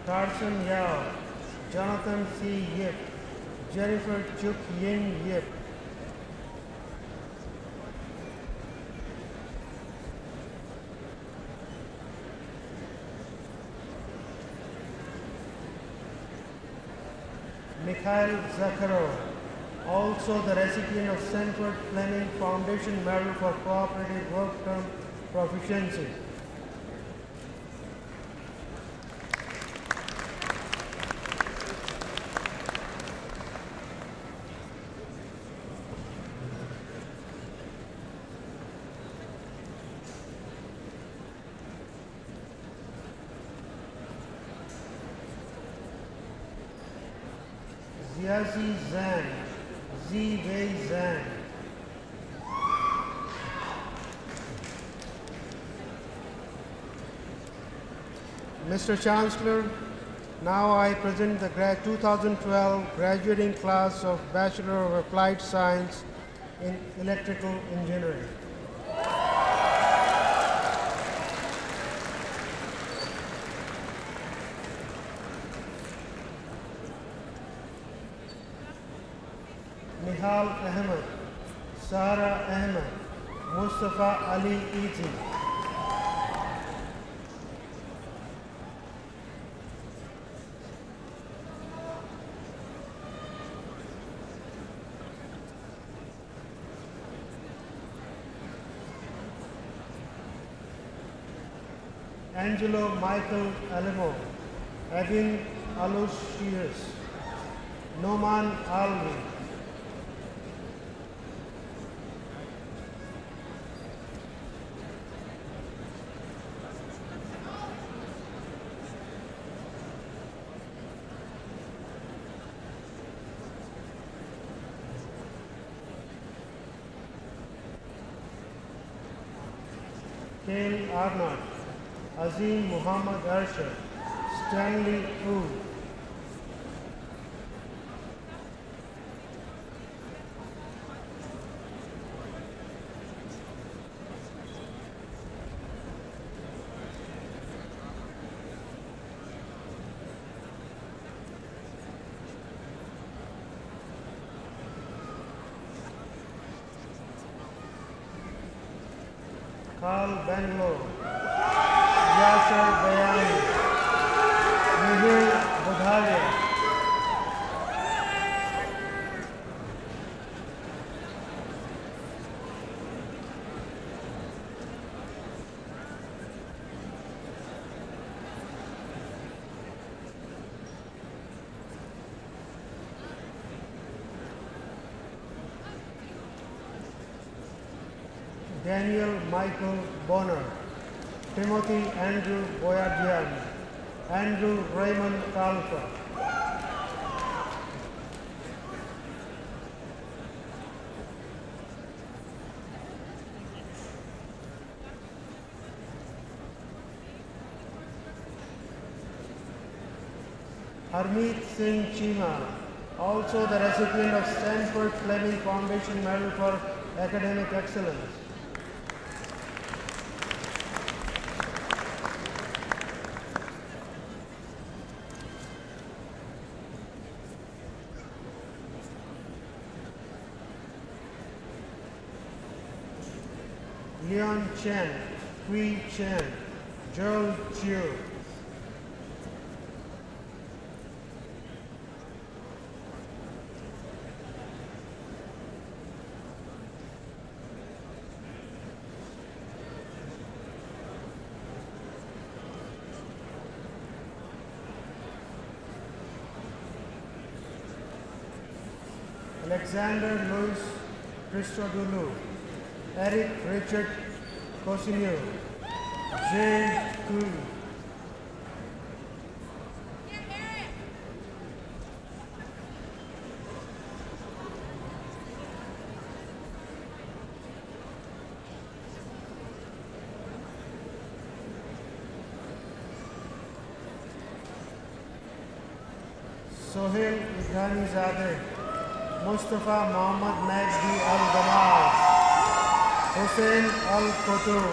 Carson Yao, Jonathan C. Yip, Jennifer Chuk Ying Yip, Mikhail Zakharov, also the recipient of Sanford Fleming Foundation Medal for Cooperative Work Term Proficiency. Ziazi Zhang, Zi Wei Zhang, Mr. Chancellor, now I present the 2012 graduating class of Bachelor of Applied Science in Electrical Engineering. Nihal Ahmed, Sara Ahmed, Mustafa Ali Iti, Angelo Michael Alemo, Edwin Aloysius, Noman Alvi, Kale Arnott, Azim Muhammad Arshad, Stanley Wu. Carl Bangalore, Yasser Bayani, Mihir Budhalia. Daniel Michael Bonner, Timothy Andrew Boyadian, Andrew Raymond Kalfa. Harmeet Singh Chima, also the recipient of Stanford Fleming Foundation Medal for Academic Excellence. Leon Chen, Hui Chen, Joel Chiu. Alexander Louis Christodoulou, Eric Richard Cosinio, James Cooley. Sohail Idhanizadeh, Mustafa Mohammad Magdi Al-Gamal, Hussein Al-Kotur.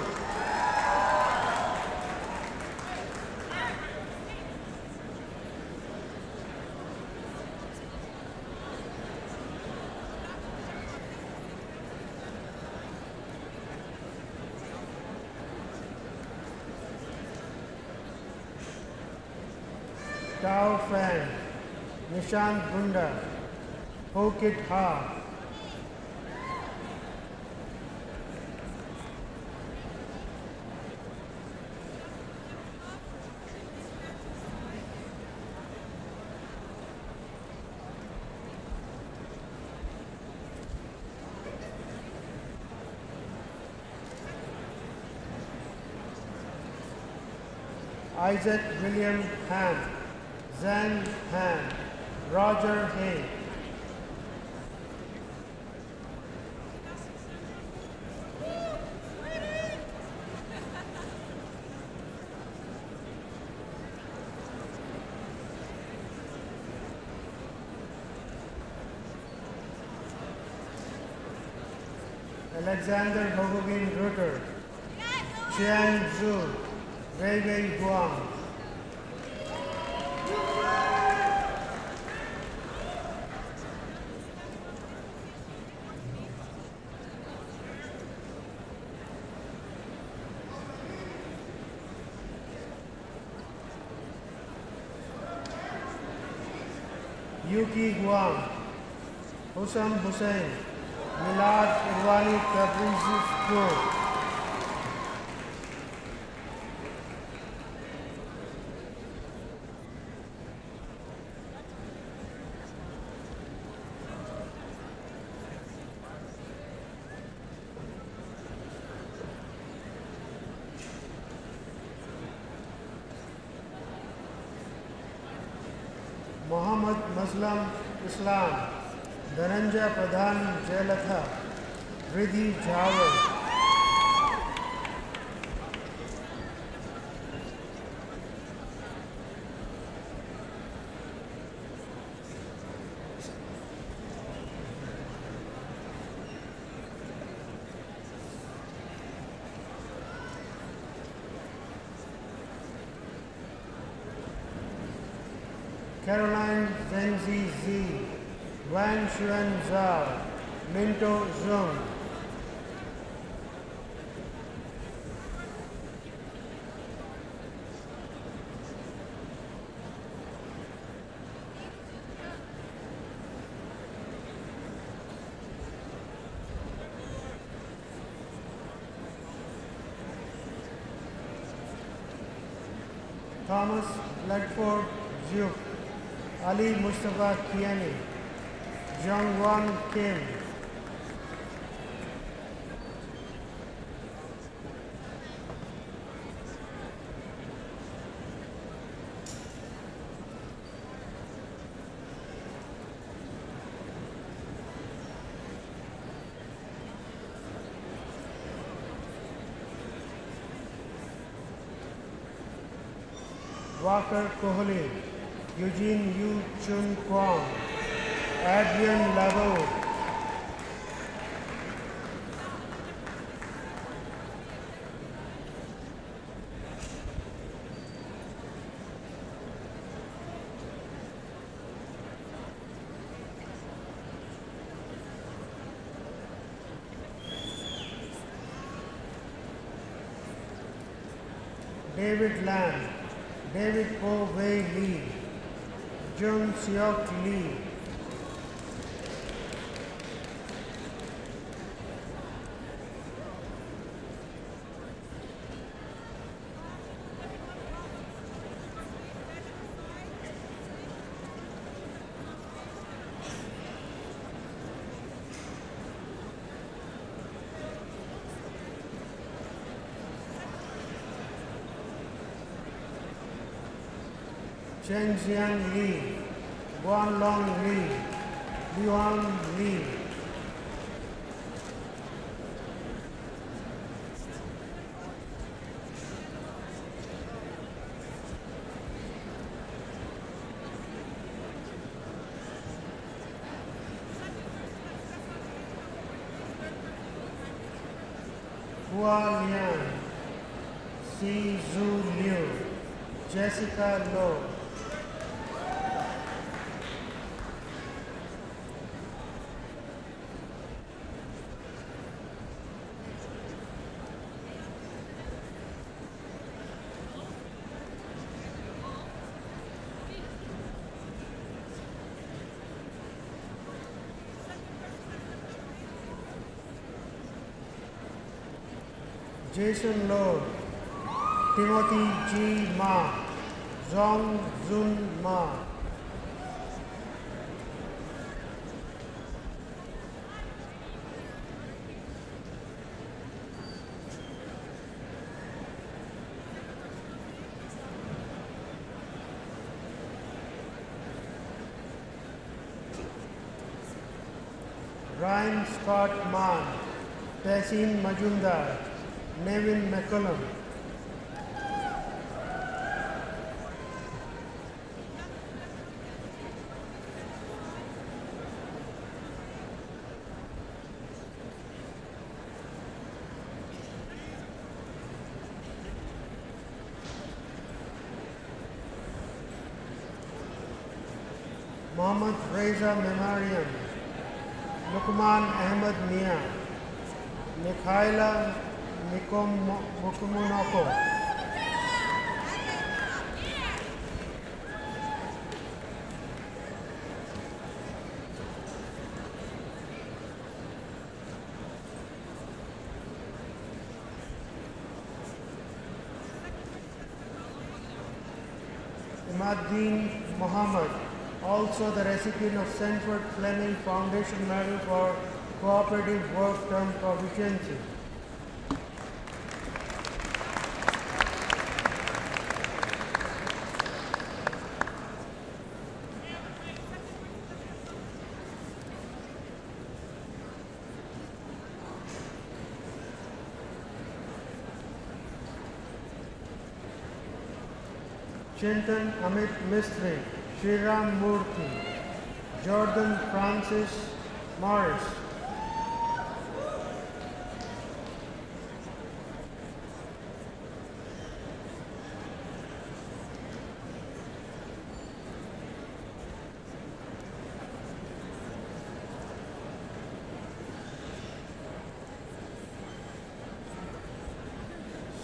Tao Fan, Nishant Bunda, Hokit Ha. Isaac William Han, Zhang Han, Roger Hay. Alexander Hogogin Rutter, Qian Zhu, Wei Wei Guang. Yuki Guang, Husam Hussain, Milad Irwani Tabrizi School. Muhammad Muslim Islam, Dhananjay Pradhan Jailatha, Riddhi Jawar. Caroline Zhengzi Zi, Wang Xuan Zhao, Minto Zhong. Thomas Ledford Zhuk, Ali Mustafa Kiani, Jungwon Kim, Walker Kohli, Eugene Yu Chun Kwong, Adrian Lavo, David Lam, David Po Wei Lee, Jung Seok Lee, Chen Xiang Lee, Guan Long Lee, Yuan Lee, Hua Liang, Si Zhu Liu, Jessica Low, Jason Low, Timothy G. Ma, Zhong Zun Ma, Ryan Scott Mann, Tessin Majumdar, Nevin McCullum, Mohammad Reza Memarian, Lukman Ahmed Mia, Mikhaila Mukumunoko, Imaddin Muhammad, also the recipient of Sanford Fleming Foundation Medal for Cooperative Work Term Proficiency. Chintan Amit Mistry, Shriram Murthy, Jordan Francis Morris,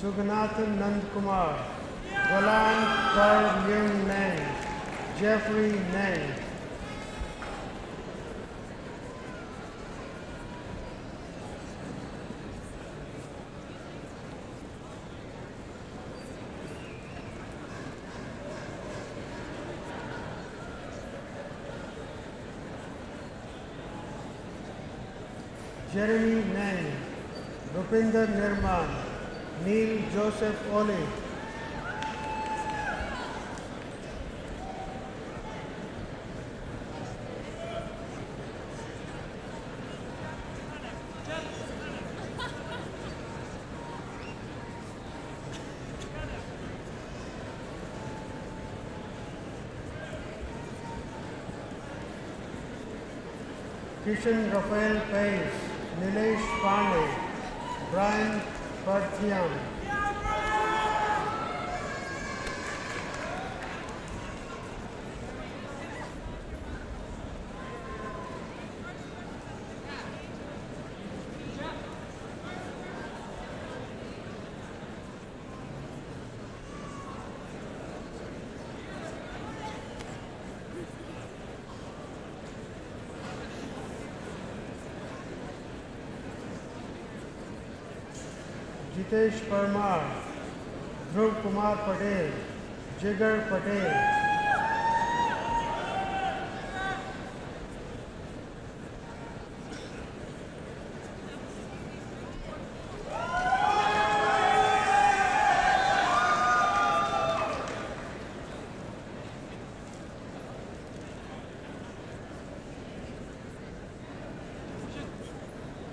Suganathan Nand Kumar, Galan Kar Leung Nang, Jeffrey Nang. Jeremy Nang, Rupinder Nirman, Neil Joseph Ole. Kishan Raphael Pais, Nilesh Pandey, Brian Parthian. Jitesh Parmar, Dhruv Kumar Patel, Jigar Patel.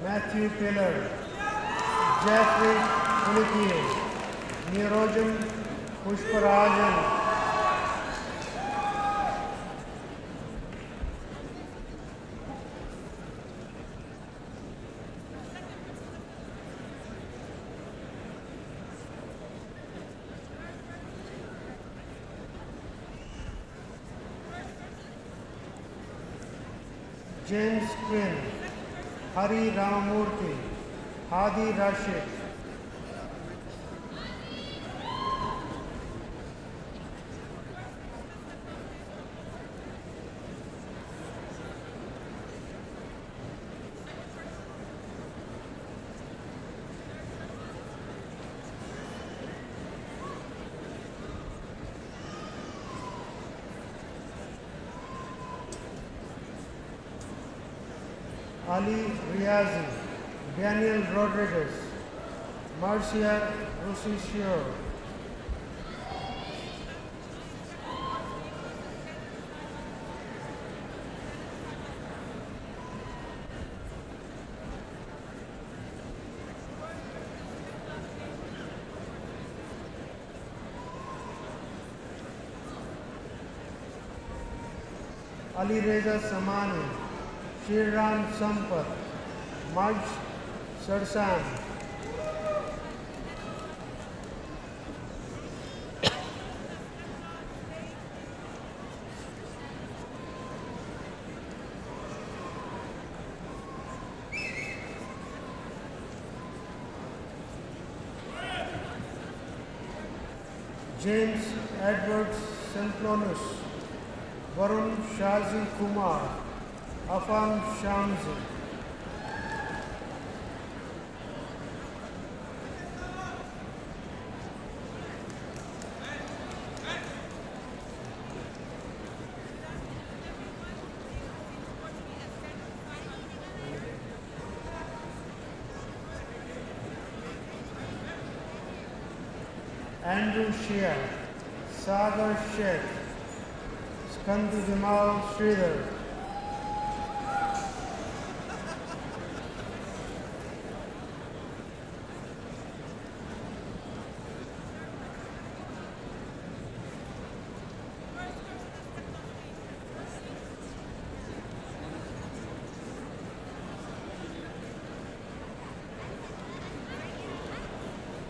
Matthew Pillar, Jeffrey Pulikiye, Nirojan Pushparajan. James Quinn, Hari Ramamurthy, Hadi Rashid. Ali Riazi, Daniel Rodriguez, Marcia Rosicchio. Ali Reza Samani, Shriram Sampath, Marj Sarsan. James Edward Semplonus, Varun Shazi Kumar, Afan Shamsi. Andrew Shia, Sagar Sheikh, Skandu Jamal Sridhar.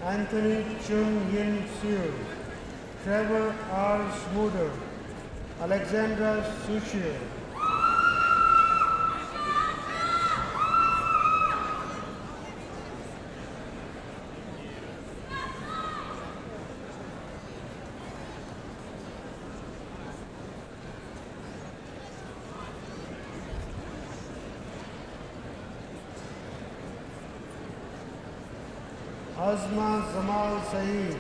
Anthony Chung Yin Siu, Trevor R. Smuder, Alexandra Sushir. Azma Zamal Saeed,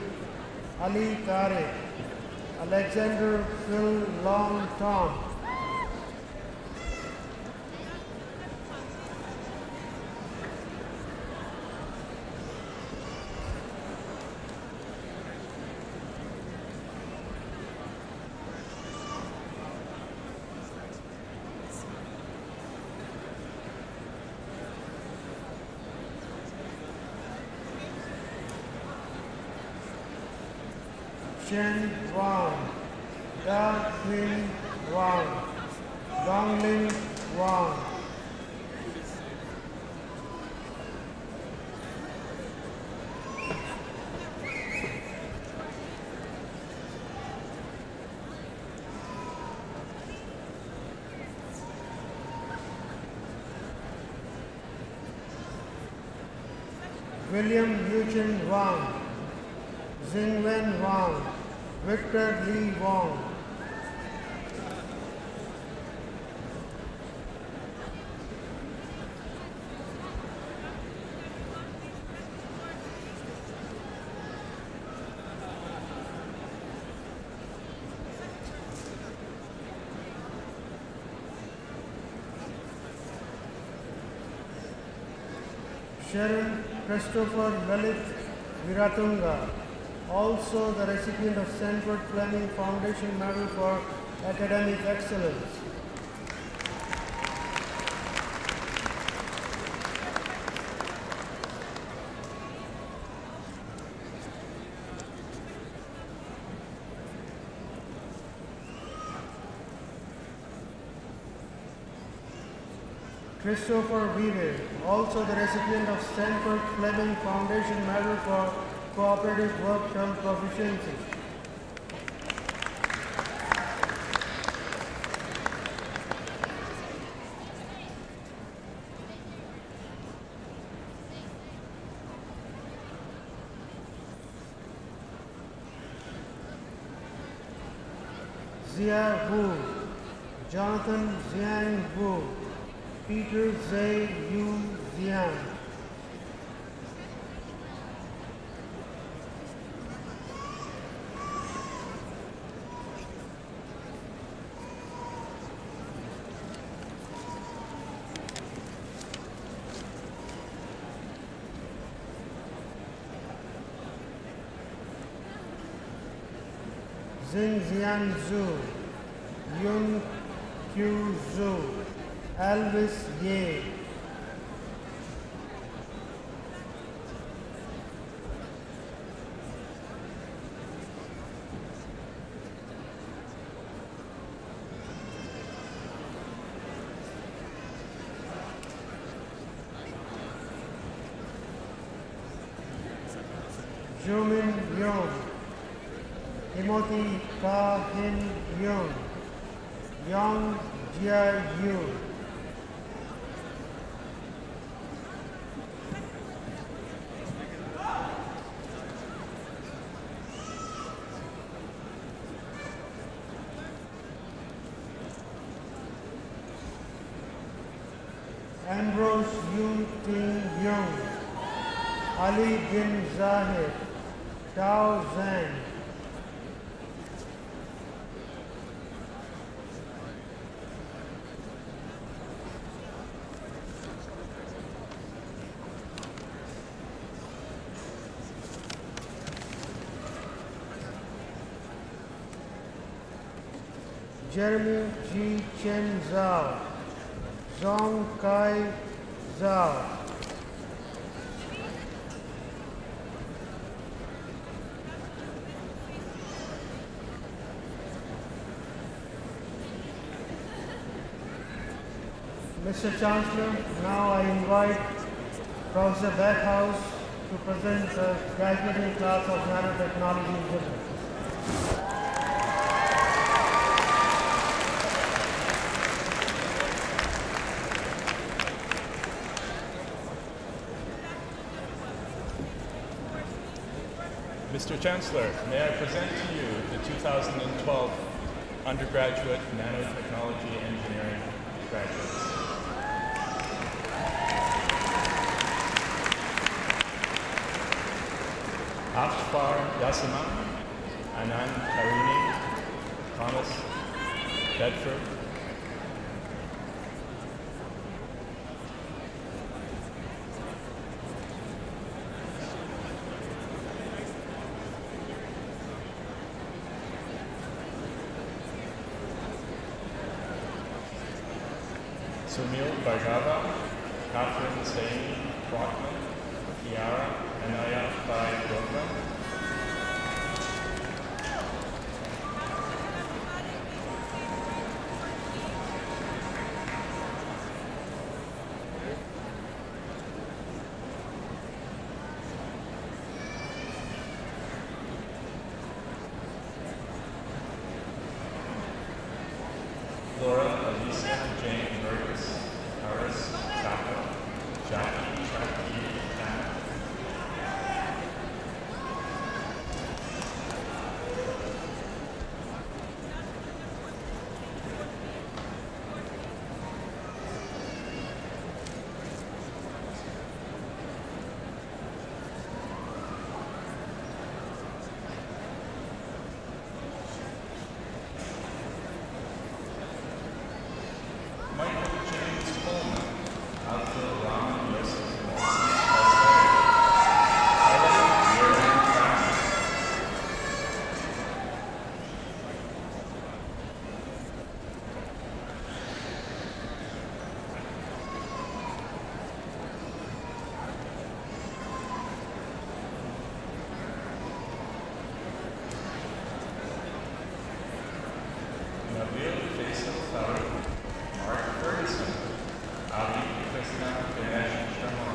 Ali Tariq, Alexander Phil Long Tom, Chen Wang, Da Quinn Wang, Dongling Wang, William Yuchen Wang, Xingwen Wang, Victor Lee Wong, Sharon Christopher Lalit Viratunga, also the recipient of Sanford Fleming Foundation Medal for Academic Excellence. Christopher Weaver, also the recipient of Sanford Fleming Foundation Medal for Cooperative Work Term Proficiency. Zia Wu, Jonathan Jiang Wu, Peter Zhe Yu Jiang, Xing Xian Zhu, Yun Q Zhu, Elvis Ye, Jumin Yong, Timothy Ka Hin Yong, Yang Jia Yu, Ambrose Yu Ting Young, Ali bin Zahid, Tao Zhang, Jeremy G. Chen Zhao, Zhong Kai Zhao, Mr. Chancellor, now I invite Professor Backhouse to present the graduating class of nanotechnology in business. Mr. Chancellor, may I present to you the 2012 undergraduate nanotechnology engineering graduates. Afshfar Yasama, Anand Tarini, Thomas Bedford, Sumil Bhargava, Catherine Saini, Brockman, Kiara Anaya Bai Brockman, Laura Alicia Jane Burgess, Harris Chapel, Jackie Chucky Tanner, Michael James Coleman, Alfred Ram Yosef Nelson, Helen Yearling Brown, Nabil Faisal Farouk, Mark Ferguson, Ali Krishna Ganesh Sharma,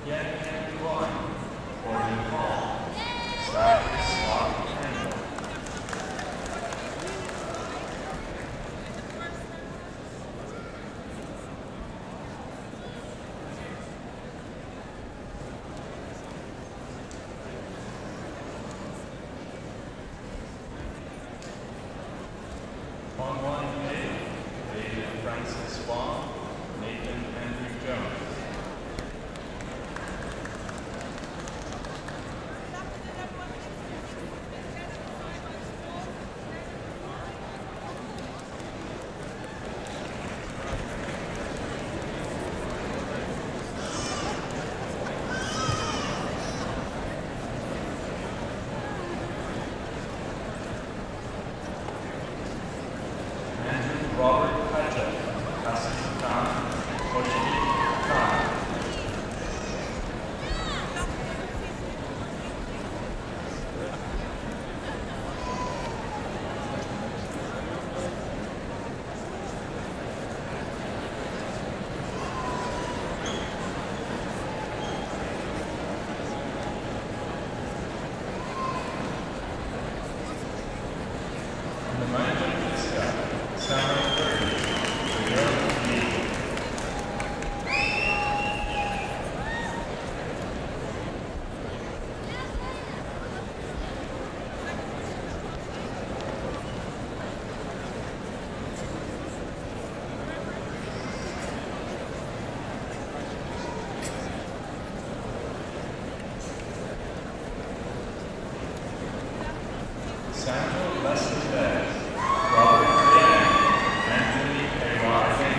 Yan Yuan, Gordon Hall, Zach Swab Kendall, Hong Wan Pei, David Francis Wong, Nathan Andrew Jones. Andrew Robert Patrick, Hassan Khan, Hoshi Khan. Nemanja Kiska, Sarah Curry, Leon Lee. Samuel Leslie Bell, Robert Dan, Anthony Ayala.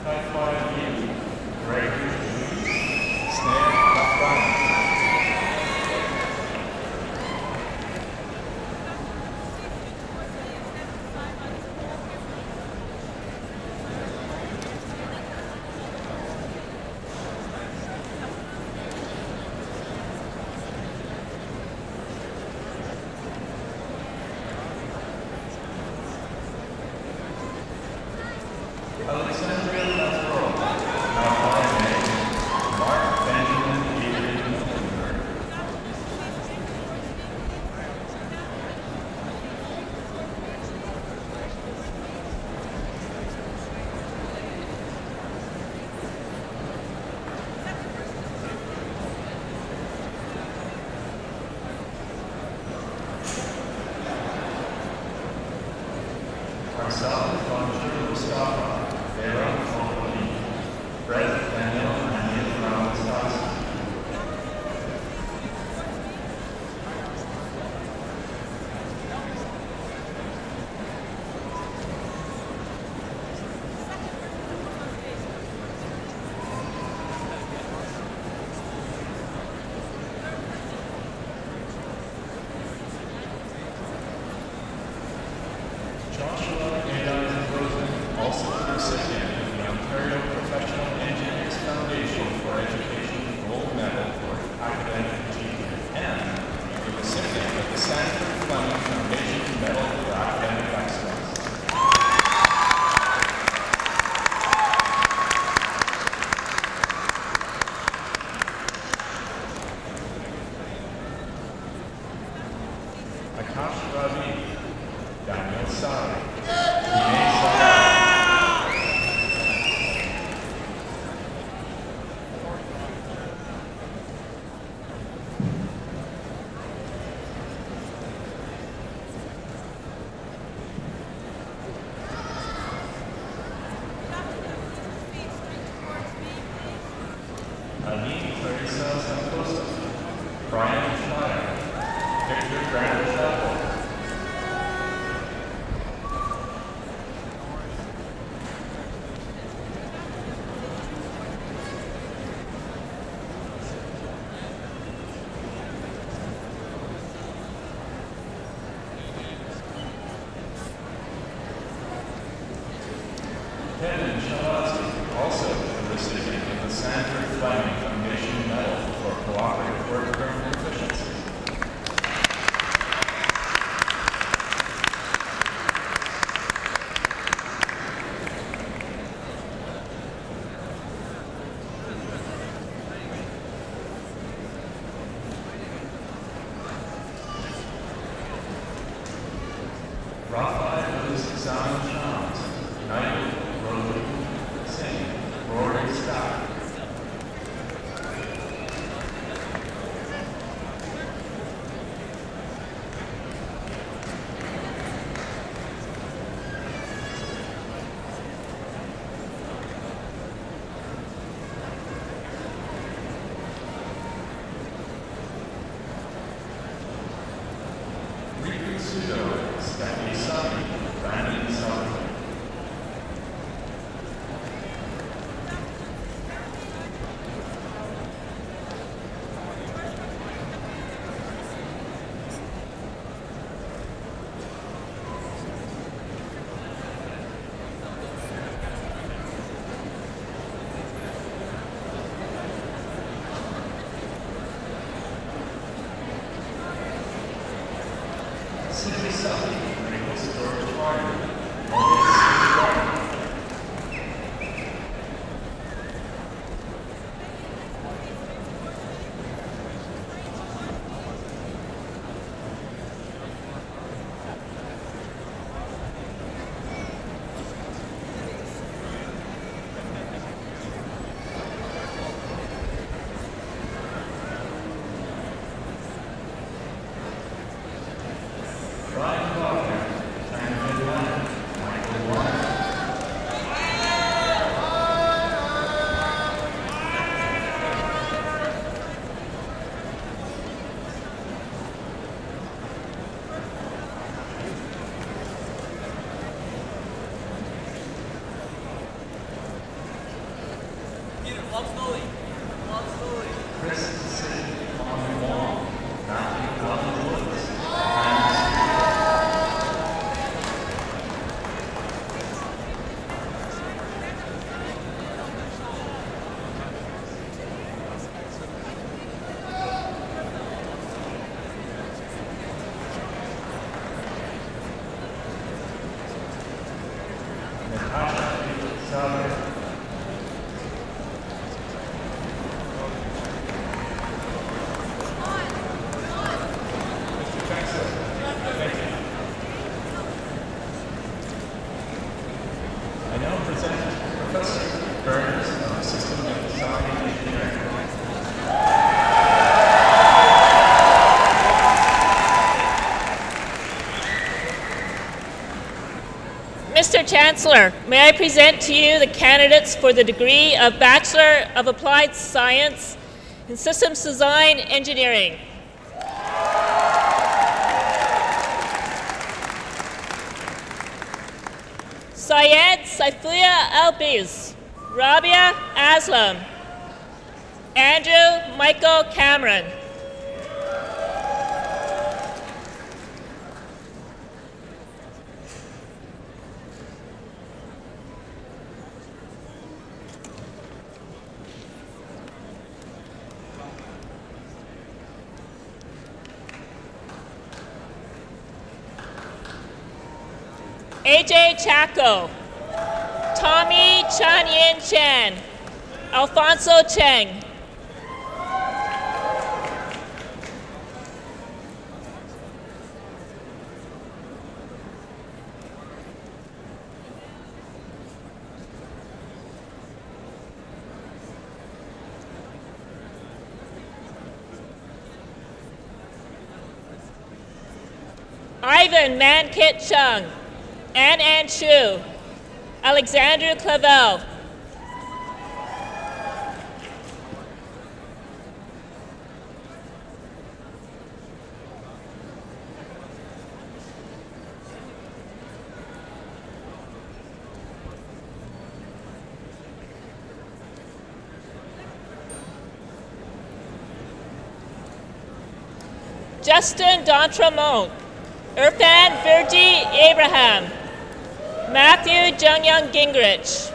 Kai Yin, Gregory Louise, Snare Lafrana. Teresa Santosa, Brian Schneider, Victor Grant-Shelton. Kevin Shalatsky, also the recipient of the Sanford Fleming Foundation Medal for Cooperative Work Proficiency. Raphael Zan Shams, Nigel Roland Singh, Rory Scott. Riku Sudo, Stephanie Sutton, Brandon Sullivan. Cindy Sully, Nicholas George Carter, Morgan Brian Faulkner, Simon Leonard, Michael Warner. Chris Sid, Tommy Wong, Matthew Cullen Woods, Natasha Sauer. Mr. Chancellor, thank you. I now present Professor Burns of System and Design Engineering. Mr. Chancellor, may I present to you the candidates for the degree of Bachelor of Applied Science in Systems Design Engineering. Syed Saifullah Albiz, Rabia Aslam, Andrew Michael Cameron. AJ Chaco, Tommy Chanyin Chen, Alfonso Cheng. Ivan Mankit Chung, Ann Chu, Alexandru Clavel. Justin D'Entremont, Irfan Virgi Abraham, Matthew Jungyoung Gingrich.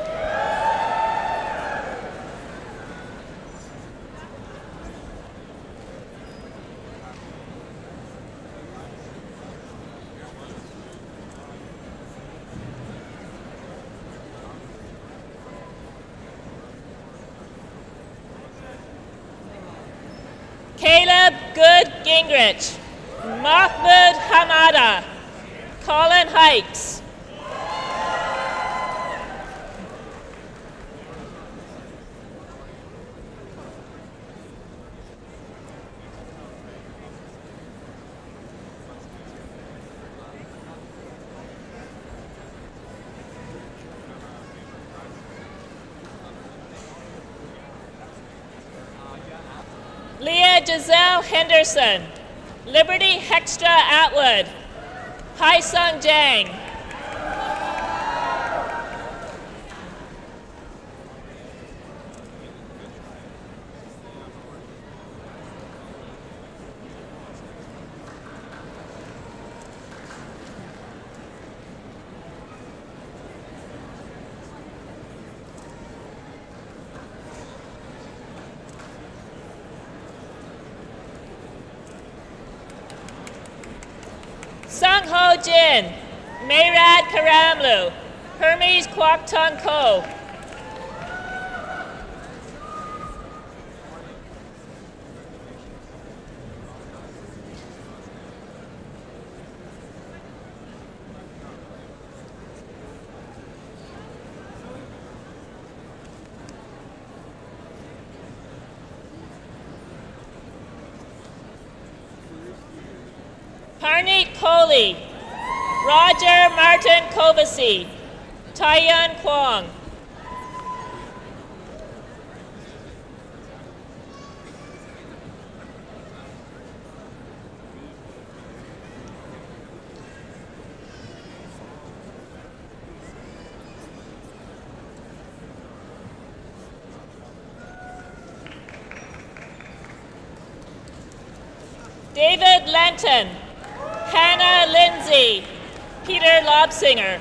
Caleb Good Gingrich, Mahmoud Hamada, Colin Hikes. Leah Giselle Henderson, Liberty Hextra Atwood, Hai Sung Jang. Sung Ho Jin, Mayrad Karamlu, Hermes Kwok Tung Ko. Parneet Kohli, Roger Martin Kovasi, Taiyan Kwong. David Lenton, Hannah Lindsay, Peter Lobsinger.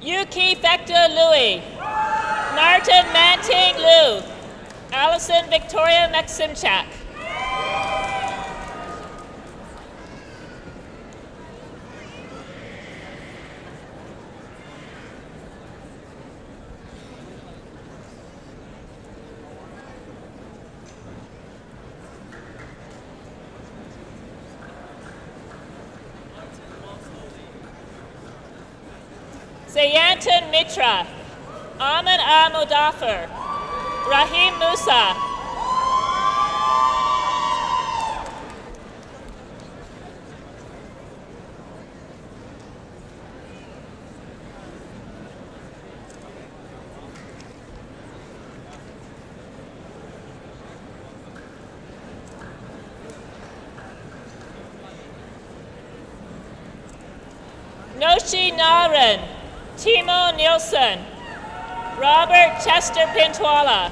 Yuki Fecta Louis, Martin Manting Liu, Allison Victoria Maximchak. Sayantan Mitra, Aman Al-Mudaffar, Rahim Musa. Noshi Naran, Timo Nielsen, Robert Chester Pintwala.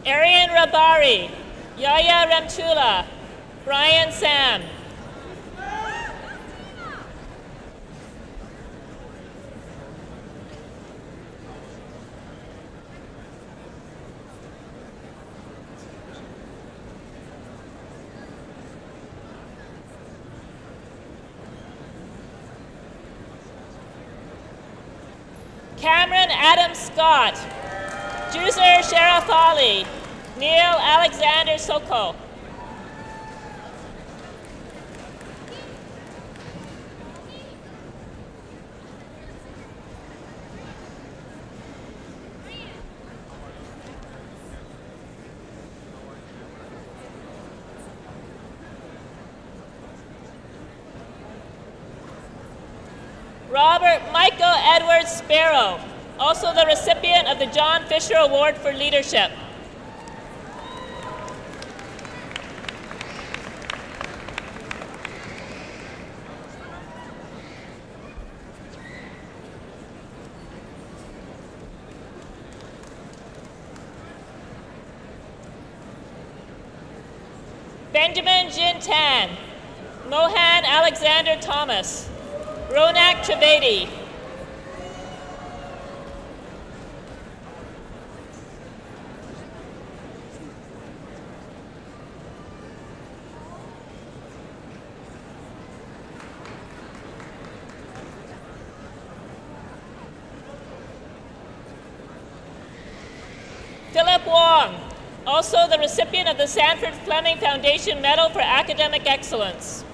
Arian Rabari, Yaya Ramtula, Brian Sam. Cameron Adam Scott, Juzer Sharaf Ali, Neil Alexander Soko. Robert Michael Edward Sparrow, also the recipient of the John Fisher Award for Leadership. Benjamin Jin Tan, Mohan Alexander Thomas, Ronak Trivedi, Philip Wong, also the recipient of the Sanford Fleming Foundation Medal for Academic Excellence.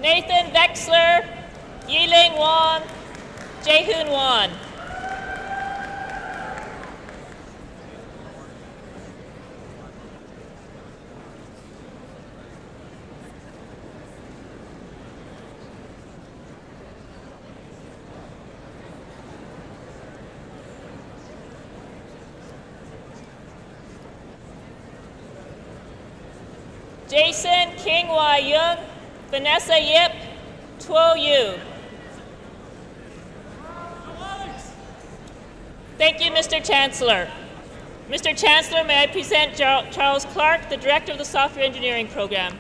Nathan Vexler, Yiling Wong, Jaehoon Won. Jason King Wai Young, Vanessa Yip, Tuo Yu. Thank you, Mr. Chancellor. Mr. Chancellor, may I present Charles Clark, the Director of the Software Engineering Program.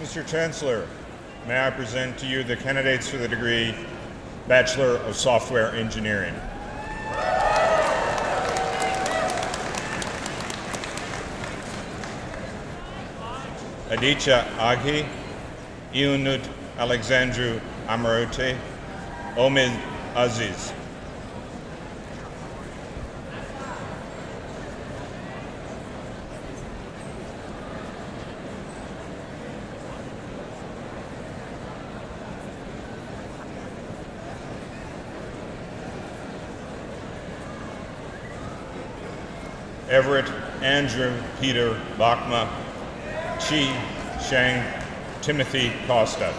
Mr. Chancellor, may I present to you the candidates for the degree Bachelor of Software Engineering. Aditya Aghi, Ionut Alexandru Amarote, Omid Aziz. Everett Andrew Peter Bachma, Chi Shang Timothy Costa.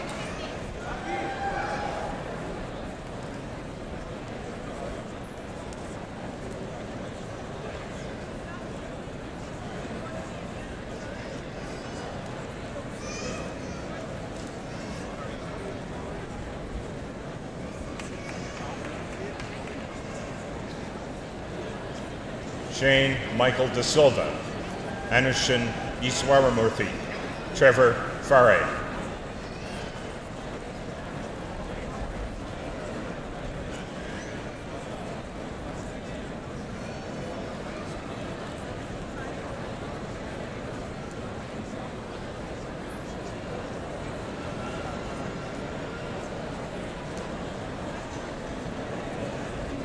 Shane Michael De Silva, Anushin Iswaramurthy, Trevor Faray.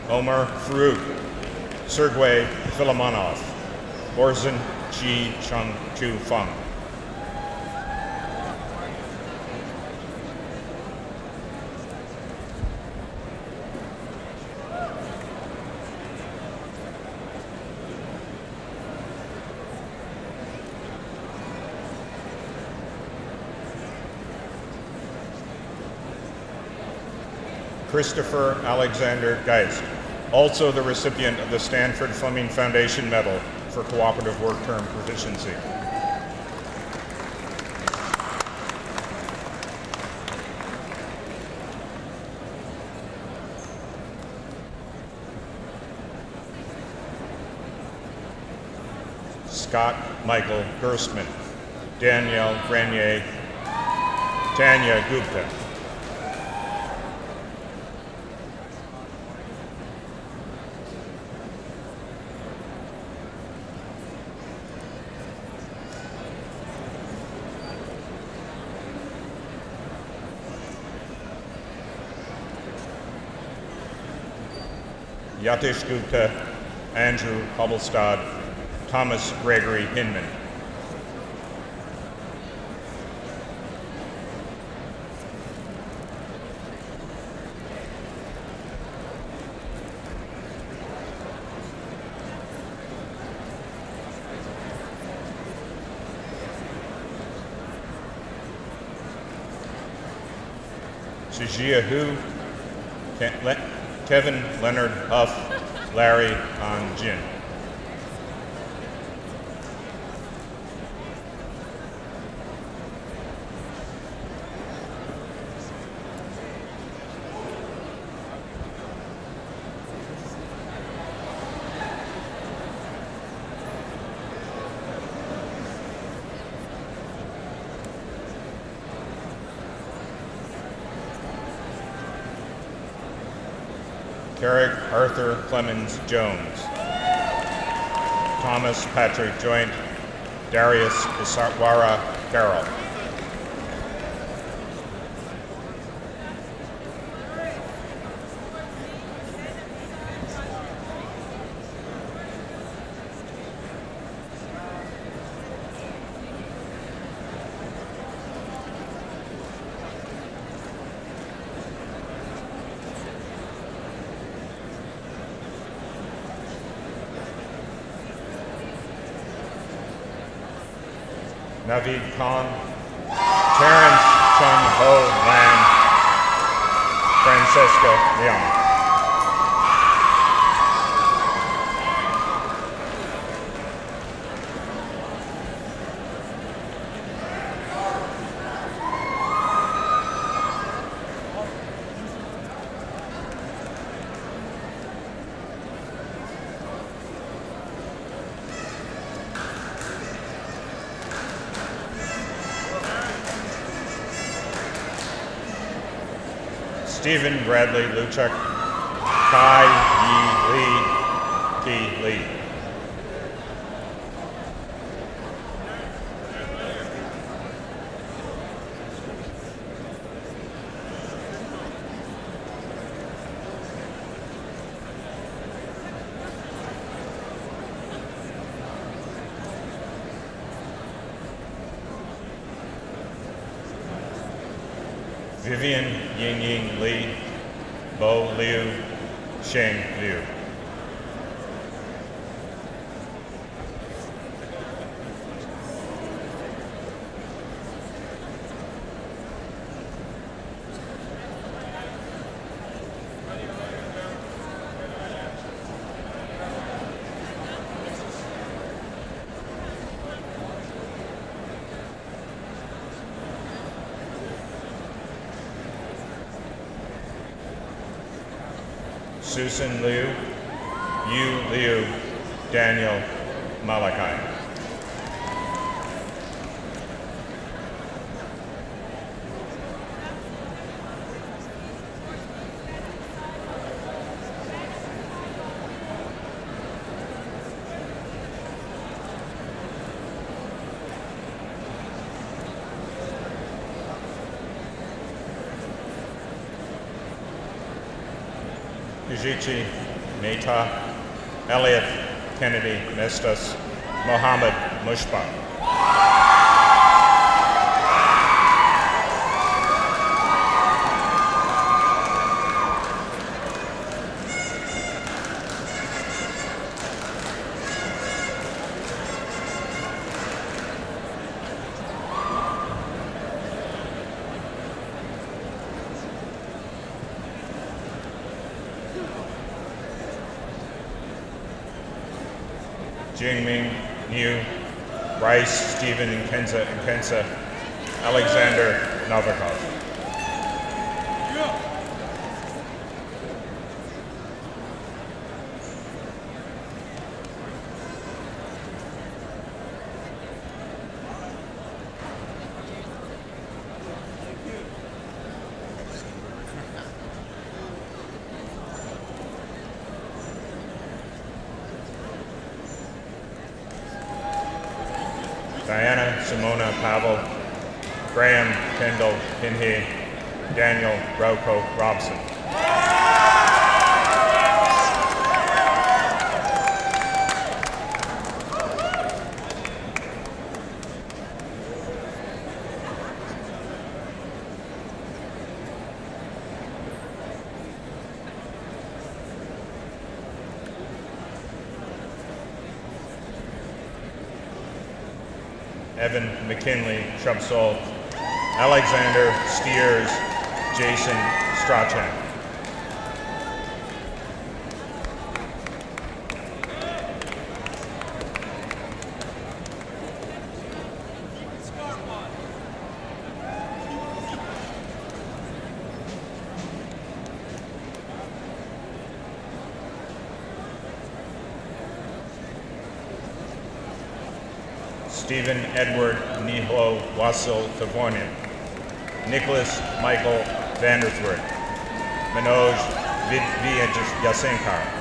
Omar Farouk, Sergey Filimonov, Orzin Chi Chung Chu Feng. Christopher Alexander Geist, also the recipient of the Stanford Fleming Foundation Medal for Cooperative Work Term Proficiency. Scott Michael Gerstmann, Danielle Grenier, Tanya Gupta. Yatish Gupta, Andrew Hubblestad, Thomas Gregory Hinman. Shijia Hu, Kevin Leonard Huff, Larry An Jin. Carrick Arthur Clemens Jones. Thomas Patrick Joint. Darius Isatwara Carroll. Naveed Khan, Terrence Chung Ho Lan, Francesca Leon. Stephen Bradley Luchuk, Kai Yi Lee, Ki Lee. Vivian Ying Ying Lee, Bo Liu, Sheng Liu. Susan Liu, Yu Liu, Daniel Malachi. Ujichi Mehta, Elliot Kennedy Mestas, Mohammed Mushbah. Jingming Niu, Rice, Stephen Nkensa, Alexander Novikov. Diana Simona Pavel, Graham Kendall Pinhe, Daniel Rocco Robson. Evan McKinley Shrubsole, Alexander Steers, Jason Strachan. Stephen Edward Nihlo Wasil Tavornin, Nicholas Michael Vandersworth, Manoj Vijayasankar.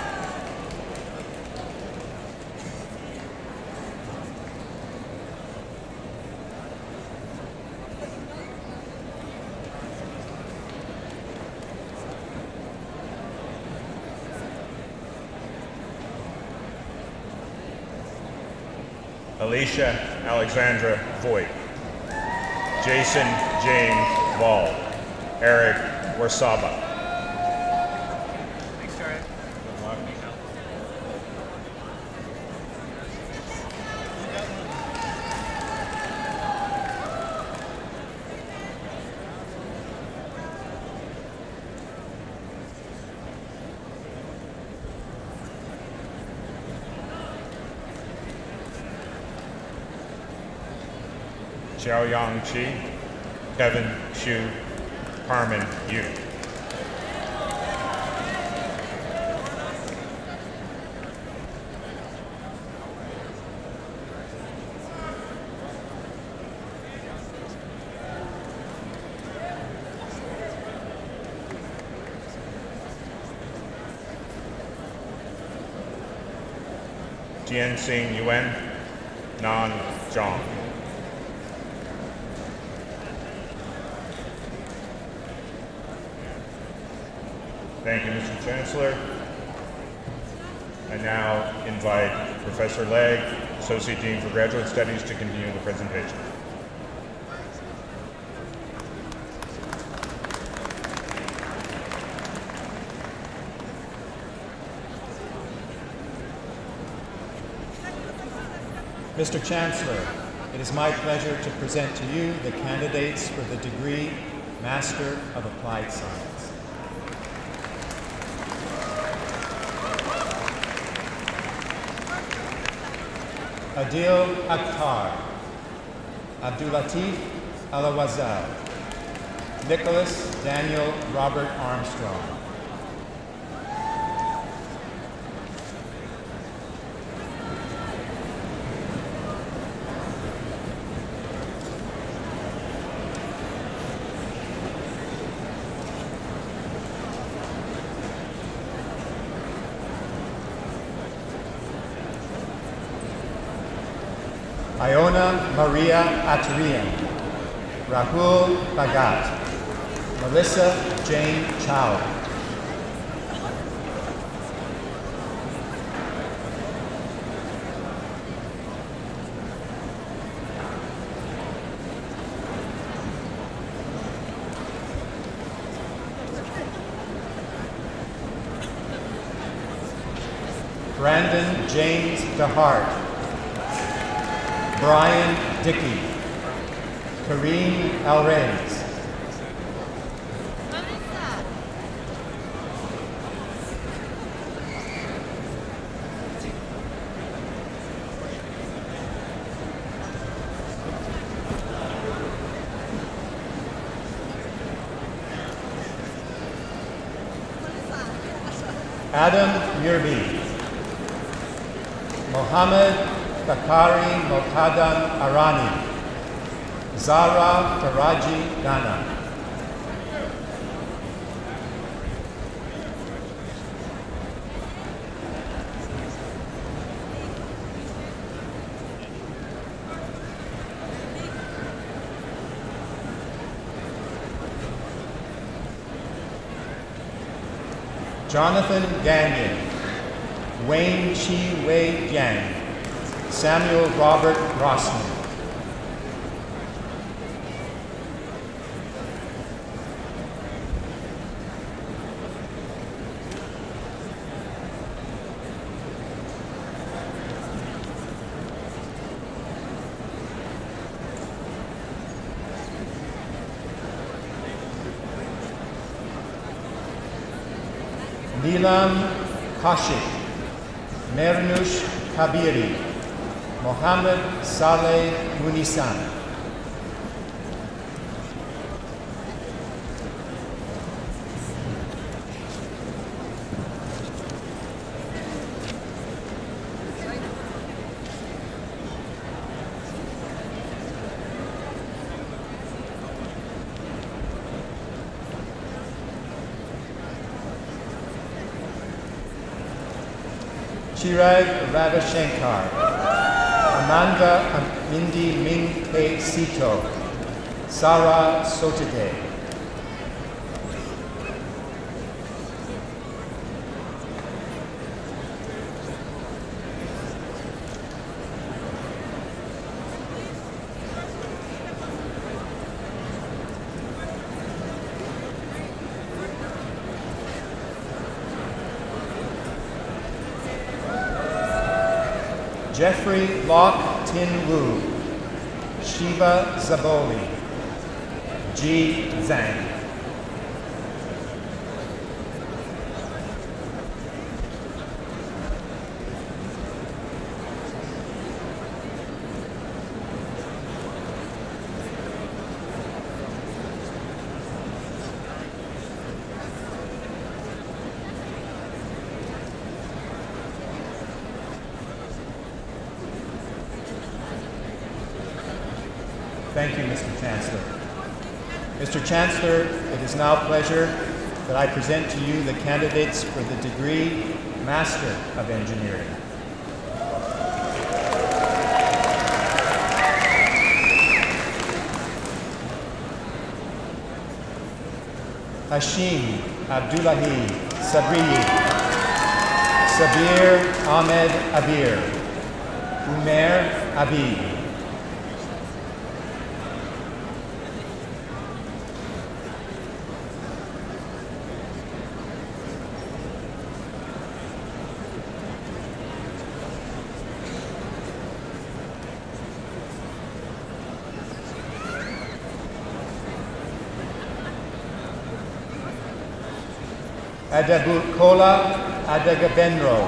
Alicia Alexandra Voigt, Jason James Wall, Eric Warsaba. Thanks, Jared. Xiaoyang Chi, Kevin Xu, Carmen Yu. Jian Xing Yuan, Nan Zhang. Thank you, Mr. Chancellor. I now invite Professor Legg, Associate Dean for Graduate Studies, to continue the presentation. Mr. Chancellor, it is my pleasure to present to you the candidates for the degree Master of Applied Science. Adil Akhtar, Abdulatif Alawazal, Nicholas Daniel Robert Armstrong, Iona Maria Atarian, Rahul Bhagat, Melissa Jane Chow, Brandon James DeHart, Brian Dickey, Kareem Alrez, Adam Murbi, Mohammed Fakari Mokadam Arani, Zara Taraji Ghana, Jonathan Gagnon, Wayne Chi Wei Yang, Samuel Robert Rossman, Nilam Kashik, Mernush Kabiri, Mohammed Saleh Munisan. Chirag Ravashankar, Amanda Amindi Mingpe Sito, Sarah Sotage. Jeffrey Lok Tin Wu, Shiva Zaboli, Ji Zhang. Thank you, Mr. Chancellor. Mr. Chancellor, it is now a pleasure that I present to you the candidates for the degree Master of Engineering. Hashim Abdullahi Sabriyi, Sabir Ahmed Abir, Umer Abid. Adabukola Adagabenro,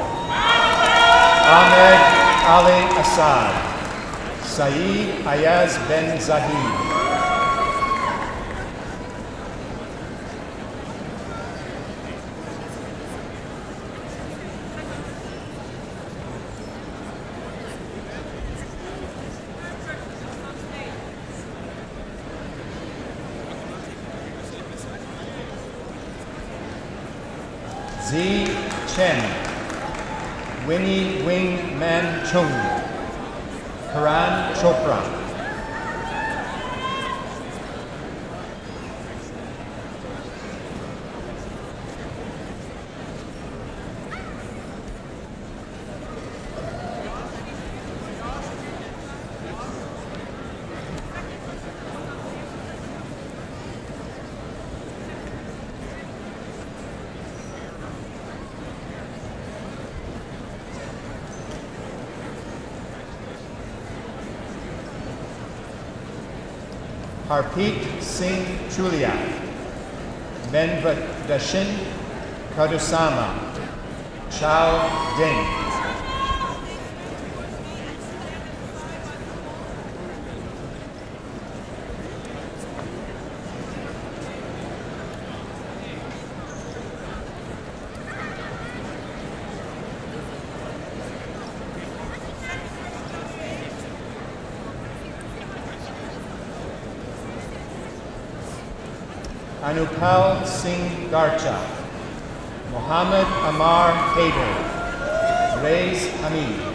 Ahmed Ali Assad, Saeed Ayaz Ben Zahid. Zi Chen, Winnie Wing Man Chung, Karan Chopra. Harpreet Singh Chulia, Benvadashin Kadusama, Chao Ding. Anupal Singh Garcha, Mohammed Amar Haider, Raiz Hamid.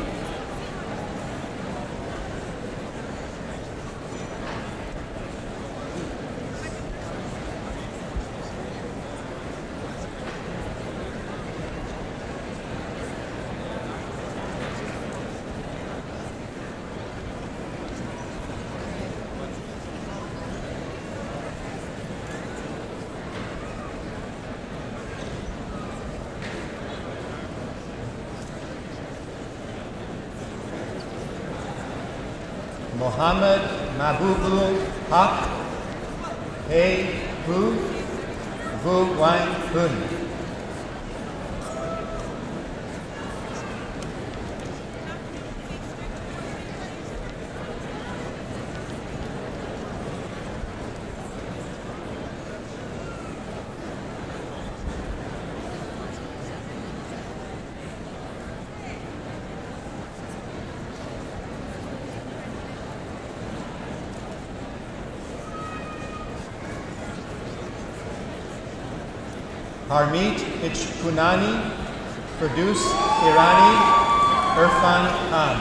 Mohammed Mahbubul Haq, He Hu, Vu Wang Hun. Harmeet Ichpunani, Firdaus Irani, Irfan Khan.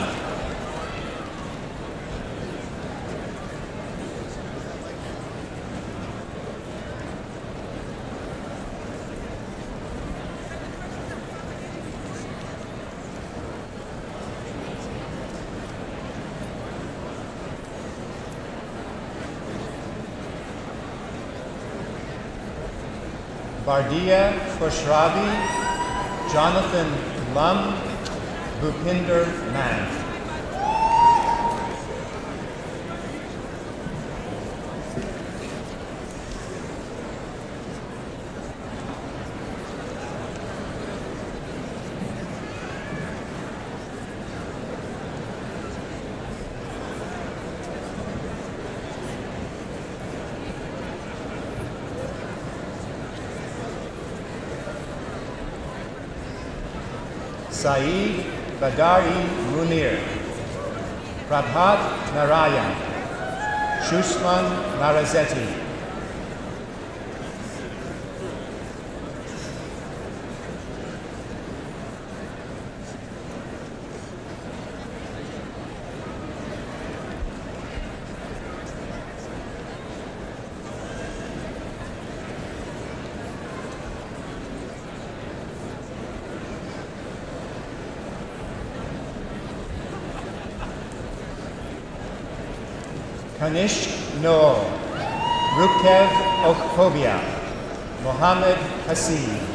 Bardia Khoshravi, Jonathan Lum, Bhupinder Man. Saeed Badari Munir, Prabhat Narayan, Shushman Narazetti. Kanishk Noor, Rukev Okhobia, Mohammed Hasib.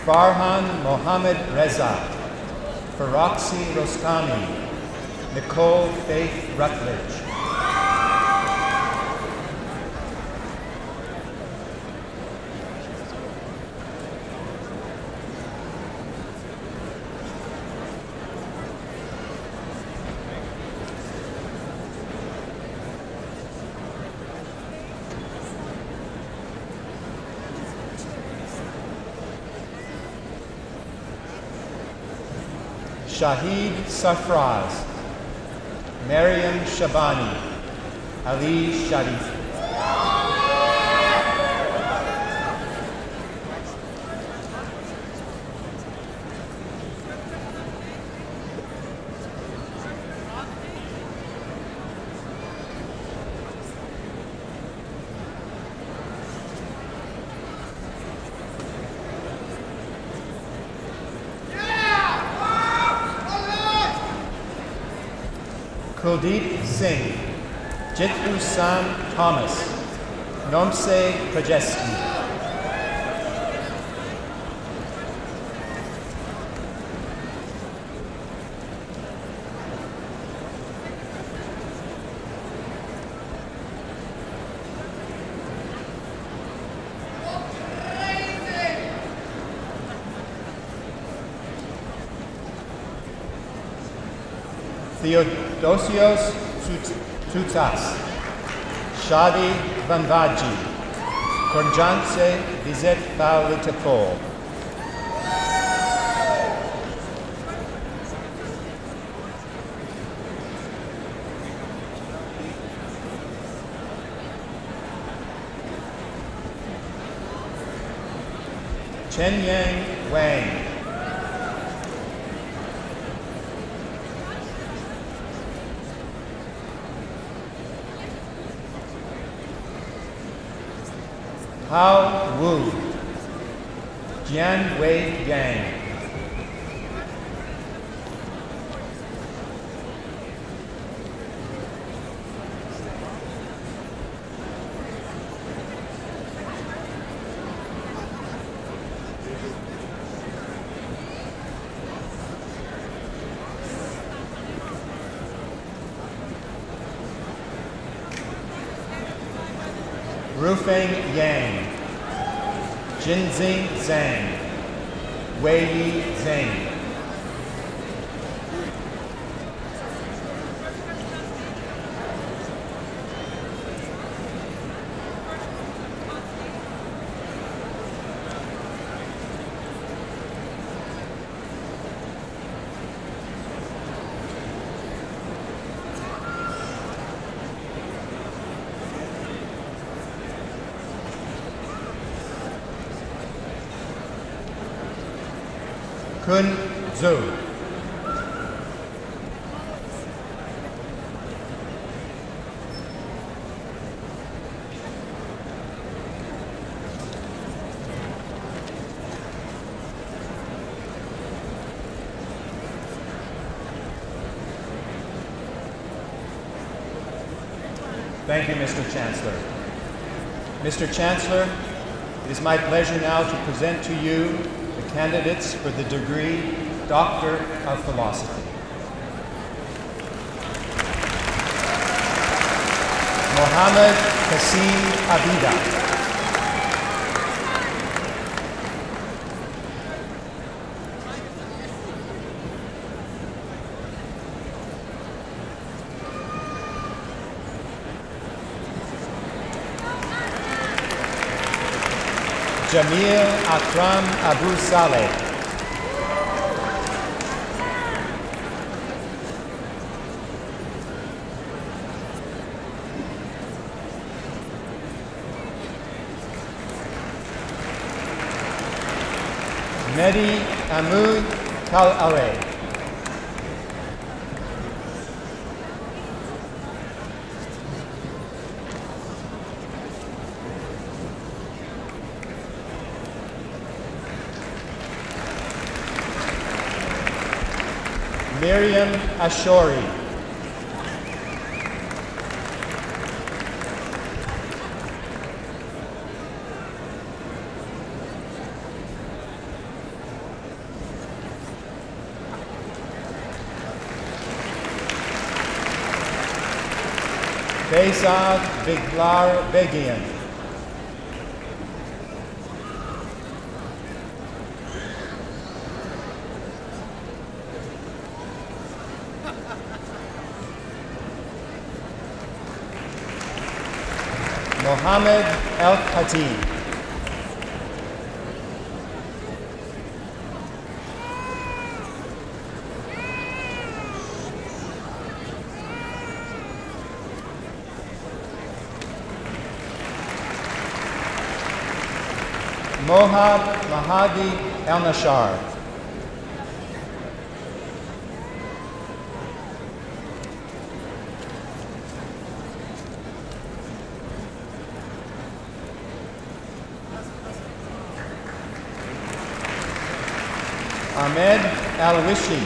Farhan Mohammed Reza, Faroxy Rostami, Nicole Faith Rutledge. Shahid Safraz, Mariam Shabani, Ali Sharif. Kuldeep Singh, Jitru Sam Thomas, Nomse Prajeski. Theodosios Tutas, Shadi Vanvaji, Korjance Vizet Faulitapol. Chen Yang Wang, Hao Wu, Jian Wei Yang. Rufeng Yang, Jinxing Zhang, Wei Zhang. Kun Zhou. Thank you, Mr. Chancellor. Mr. Chancellor, it is my pleasure now to present to you the candidates for the degree Doctor of Philosophy. Mohammed Kassim Abida. Jamil Akram Abu Saleh. Mehdi Ahmud Kal-Areh. Miriam Ashori. Behzad Biglar Begian. Mohammed El Khatib. Mohab Mahadi El Nashar. Ahmed Al-Wishi.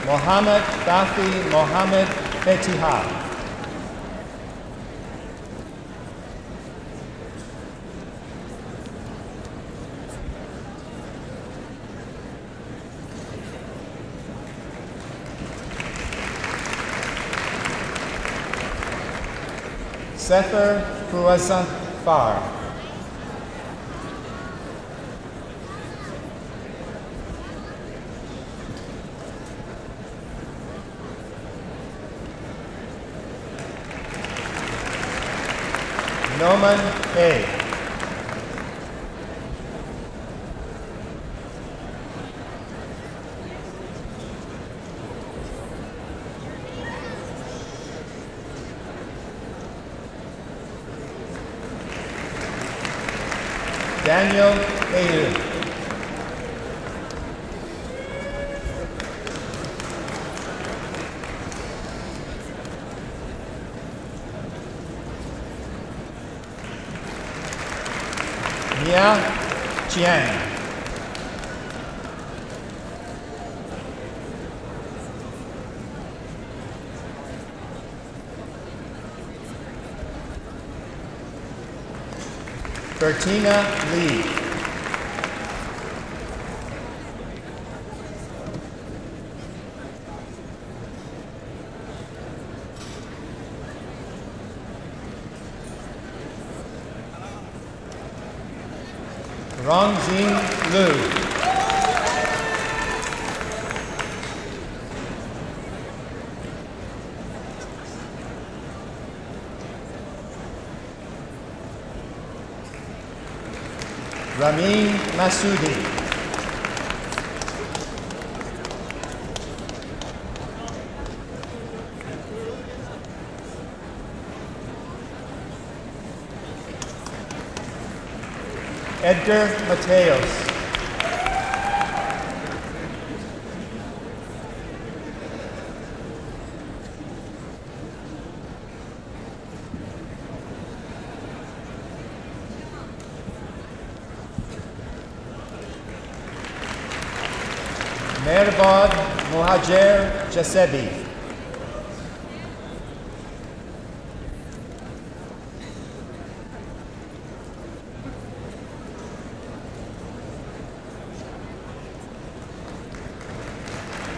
Mohammed Bafi Mohammed Fetihah. Sefer Fuazan Far. Noman A. Daniel Ayu. Mia Chiang. Bertina Lee. Rongjing Liu. Ramin Masoudi. Edgar Mateos. Merbad Mohajer Jasebi.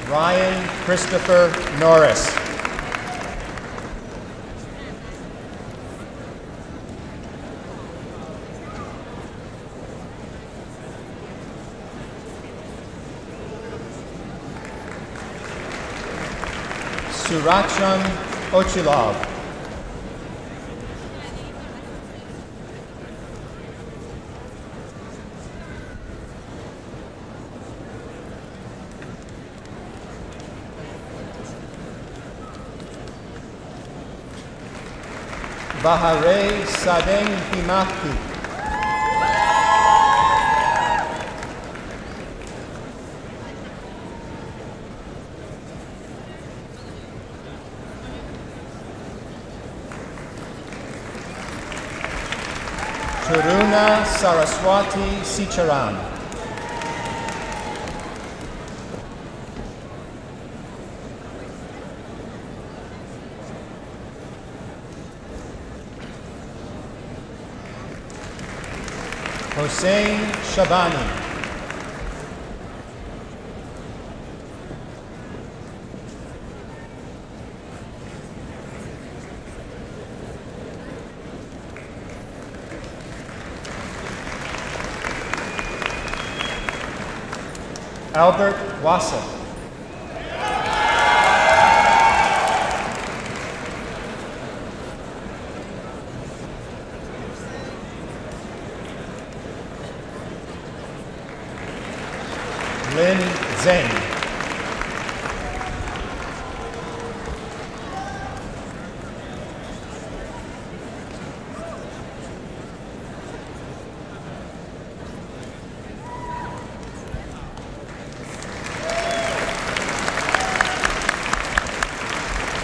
Ryan Christopher Norris. Surachan Ochilov. Bahare Sadeng Himaki. Taruna Saraswati Sicharan. Hossein Shabani. Albert Wasser. Lin Zheng.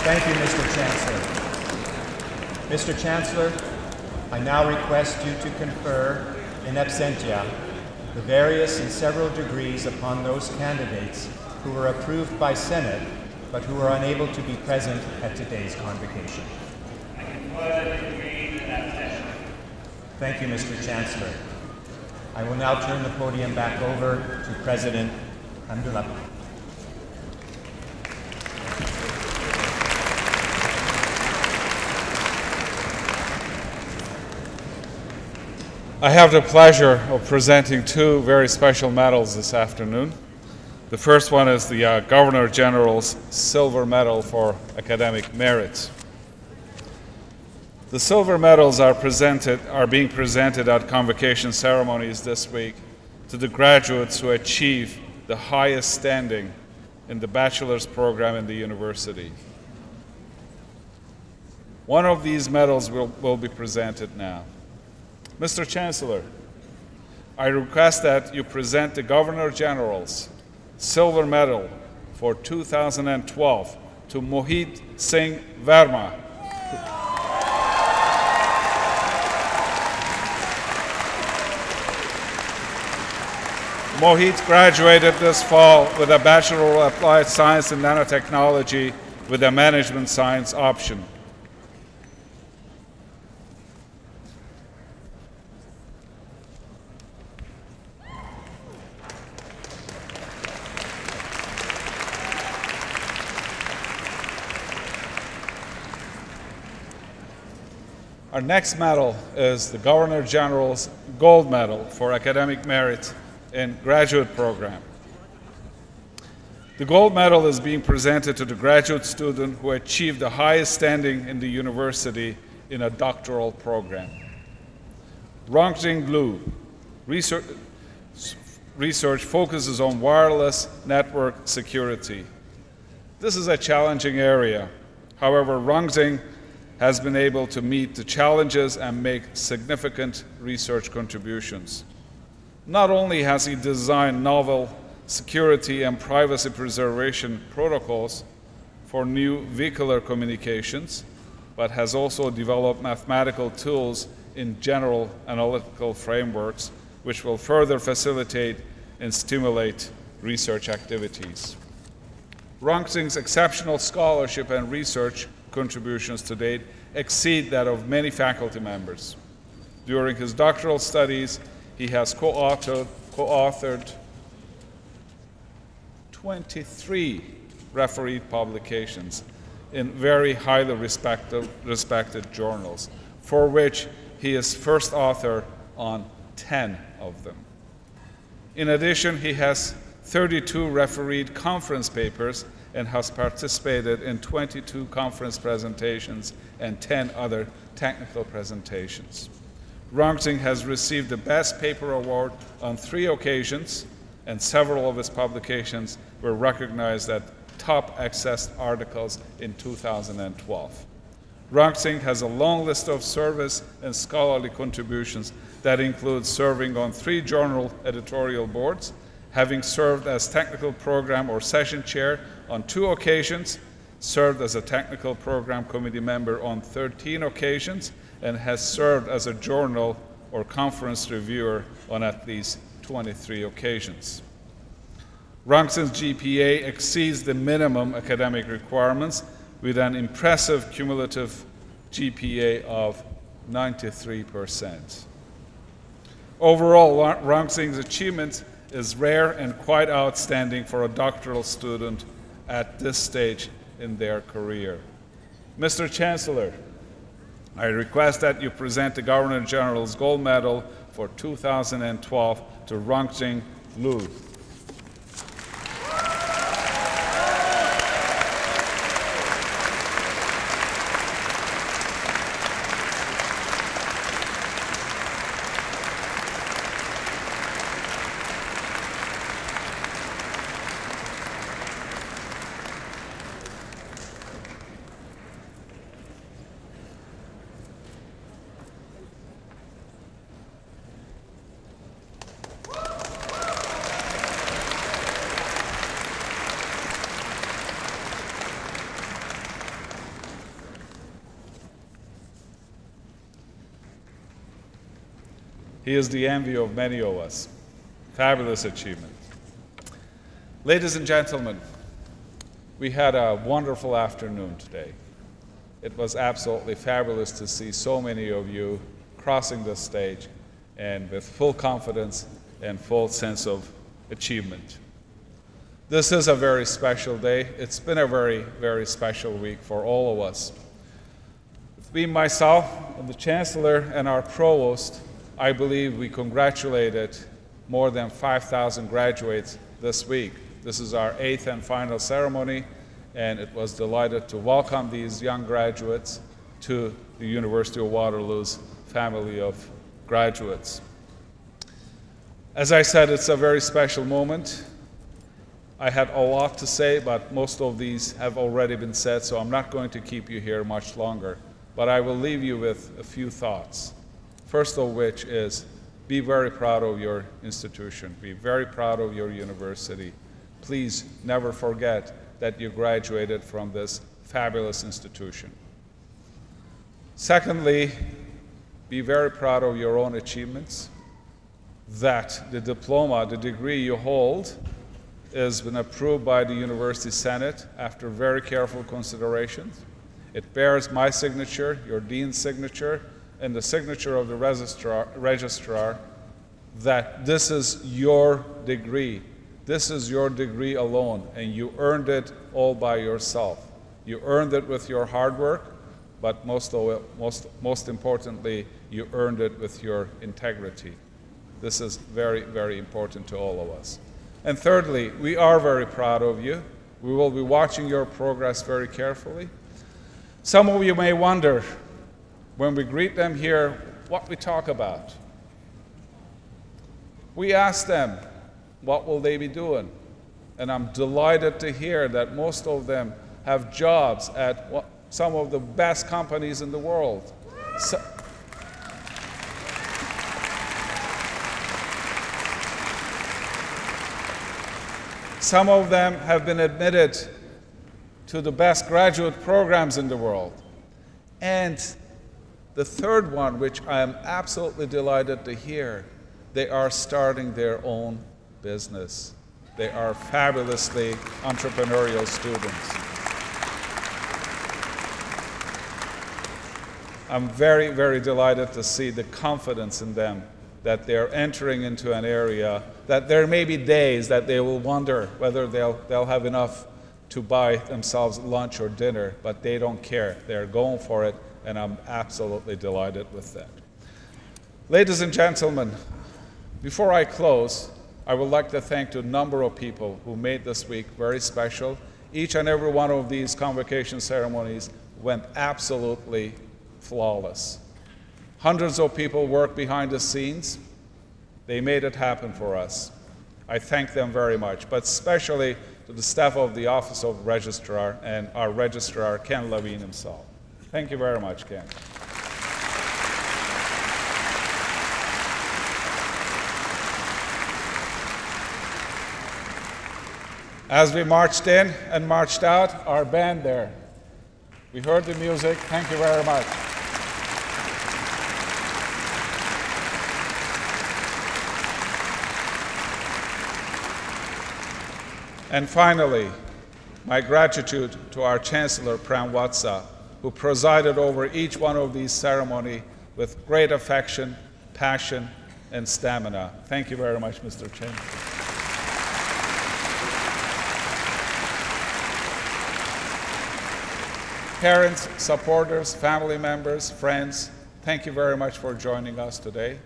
Thank you, Mr. Chancellor. Mr. Chancellor, I now request you to confer in absentia the various and several degrees upon those candidates who were approved by Senate, but who were unable to be present at today's convocation. I confer the degree in absentia. Thank you, Mr. Chancellor. I will now turn the podium back over to President Hamdullah. I have the pleasure of presenting two very special medals this afternoon. The first one is the Governor General's Silver Medal for Academic Merit. The silver medals are being presented at convocation ceremonies this week to the graduates who achieve the highest standing in the bachelor's program in the university. One of these medals will be presented now. Mr. Chancellor, I request that you present the Governor General's Silver Medal for 2012 to Mohit Singh Verma. Mohit graduated this fall with a Bachelor of Applied Science in Nanotechnology with a Management Science option. Our next medal is the Governor General's Gold Medal for Academic Merit in Graduate Program. The Gold Medal is being presented to the graduate student who achieved the highest standing in the university in a doctoral program. Rongting Lu research focuses on wireless network security. This is a challenging area. However, Rongting has been able to meet the challenges and make significant research contributions. Not only has he designed novel security and privacy preservation protocols for new vehicular communications, but has also developed mathematical tools in general analytical frameworks which will further facilitate and stimulate research activities. Rongting's exceptional scholarship and research contributions to date exceed that of many faculty members. During his doctoral studies, he has co-authored 23 refereed publications in very highly respected journals, for which he is first author on 10 of them. In addition, he has 32 refereed conference papers and has participated in 22 conference presentations and 10 other technical presentations. Rongting has received the Best Paper Award on 3 occasions, and several of his publications were recognized as top accessed articles in 2012. Rongting has a long list of service and scholarly contributions that include serving on 3 journal editorial boards, having served as technical program or session chair on 2 occasions, served as a technical program committee member on 13 occasions, and has served as a journal or conference reviewer on at least 23 occasions. Rongting's GPA exceeds the minimum academic requirements with an impressive cumulative GPA of 93%. Overall, Rongting's achievement is rare and quite outstanding for a doctoral student at this stage in their career. Mr. Chancellor, I request that you present the Governor General's Gold Medal for 2012 to Rongting Lu. He is the envy of many of us. Fabulous achievement. Ladies and gentlemen, we had a wonderful afternoon today. It was absolutely fabulous to see so many of you crossing the stage and with full confidence and full sense of achievement. This is a very special day. It's been a very, very special week for all of us. Between myself and the Chancellor and our Provost, I believe we congratulated more than 5,000 graduates this week. This is our 8th and final ceremony, and it was delighted to welcome these young graduates to the University of Waterloo's family of graduates. As I said, it's a very special moment. I had a lot to say, but most of these have already been said, so I'm not going to keep you here much longer. But I will leave you with a few thoughts. First of which is, be very proud of your institution. Be very proud of your university. Please never forget that you graduated from this fabulous institution. Secondly, be very proud of your own achievements, that the diploma, the degree you hold, has been approved by the University Senate after very careful consideration. It bears my signature, your dean's signature, and the signature of the registrar that this is your degree. This is your degree alone, and you earned it all by yourself. You earned it with your hard work, but most importantly, you earned it with your integrity. This is very, very important to all of us. And thirdly, we are very proud of you. We will be watching your progress very carefully. Some of you may wonder, when we greet them here, what we talk about. We ask them, what will they be doing? And I'm delighted to hear that most of them have jobs at some of the best companies in the world. Some of them have been admitted to the best graduate programs in the world. And the third one, which I am absolutely delighted to hear, they are starting their own business. They are fabulously entrepreneurial students. I'm very, very delighted to see the confidence in them that they're entering into an area that there may be days that they will wonder whether they'll have enough to buy themselves lunch or dinner, but they don't care. They're going for it, and I'm absolutely delighted with that. Ladies and gentlemen, before I close, I would like to thank a number of people who made this week very special. Each and every one of these convocation ceremonies went absolutely flawless. Hundreds of people worked behind the scenes. They made it happen for us. I thank them very much, but especially to the staff of the Office of Registrar and our Registrar, Ken Levine himself. Thank you very much, Ken. As we marched in and marched out, our band there. We heard the music. Thank you very much. And finally, my gratitude to our Chancellor, Prem Watsa, who presided over each one of these ceremonies with great affection, passion, and stamina. Thank you very much, Mr. Chen. Parents, supporters, family members, friends, thank you very much for joining us today.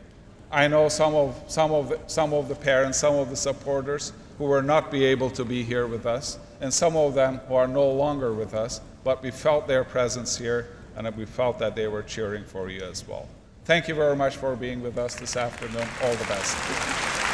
I know some of the parents, some of the supporters who will not be able to be here with us, and some of them who are no longer with us, but we felt their presence here, and we felt that they were cheering for you as well. Thank you very much for being with us this afternoon. All the best.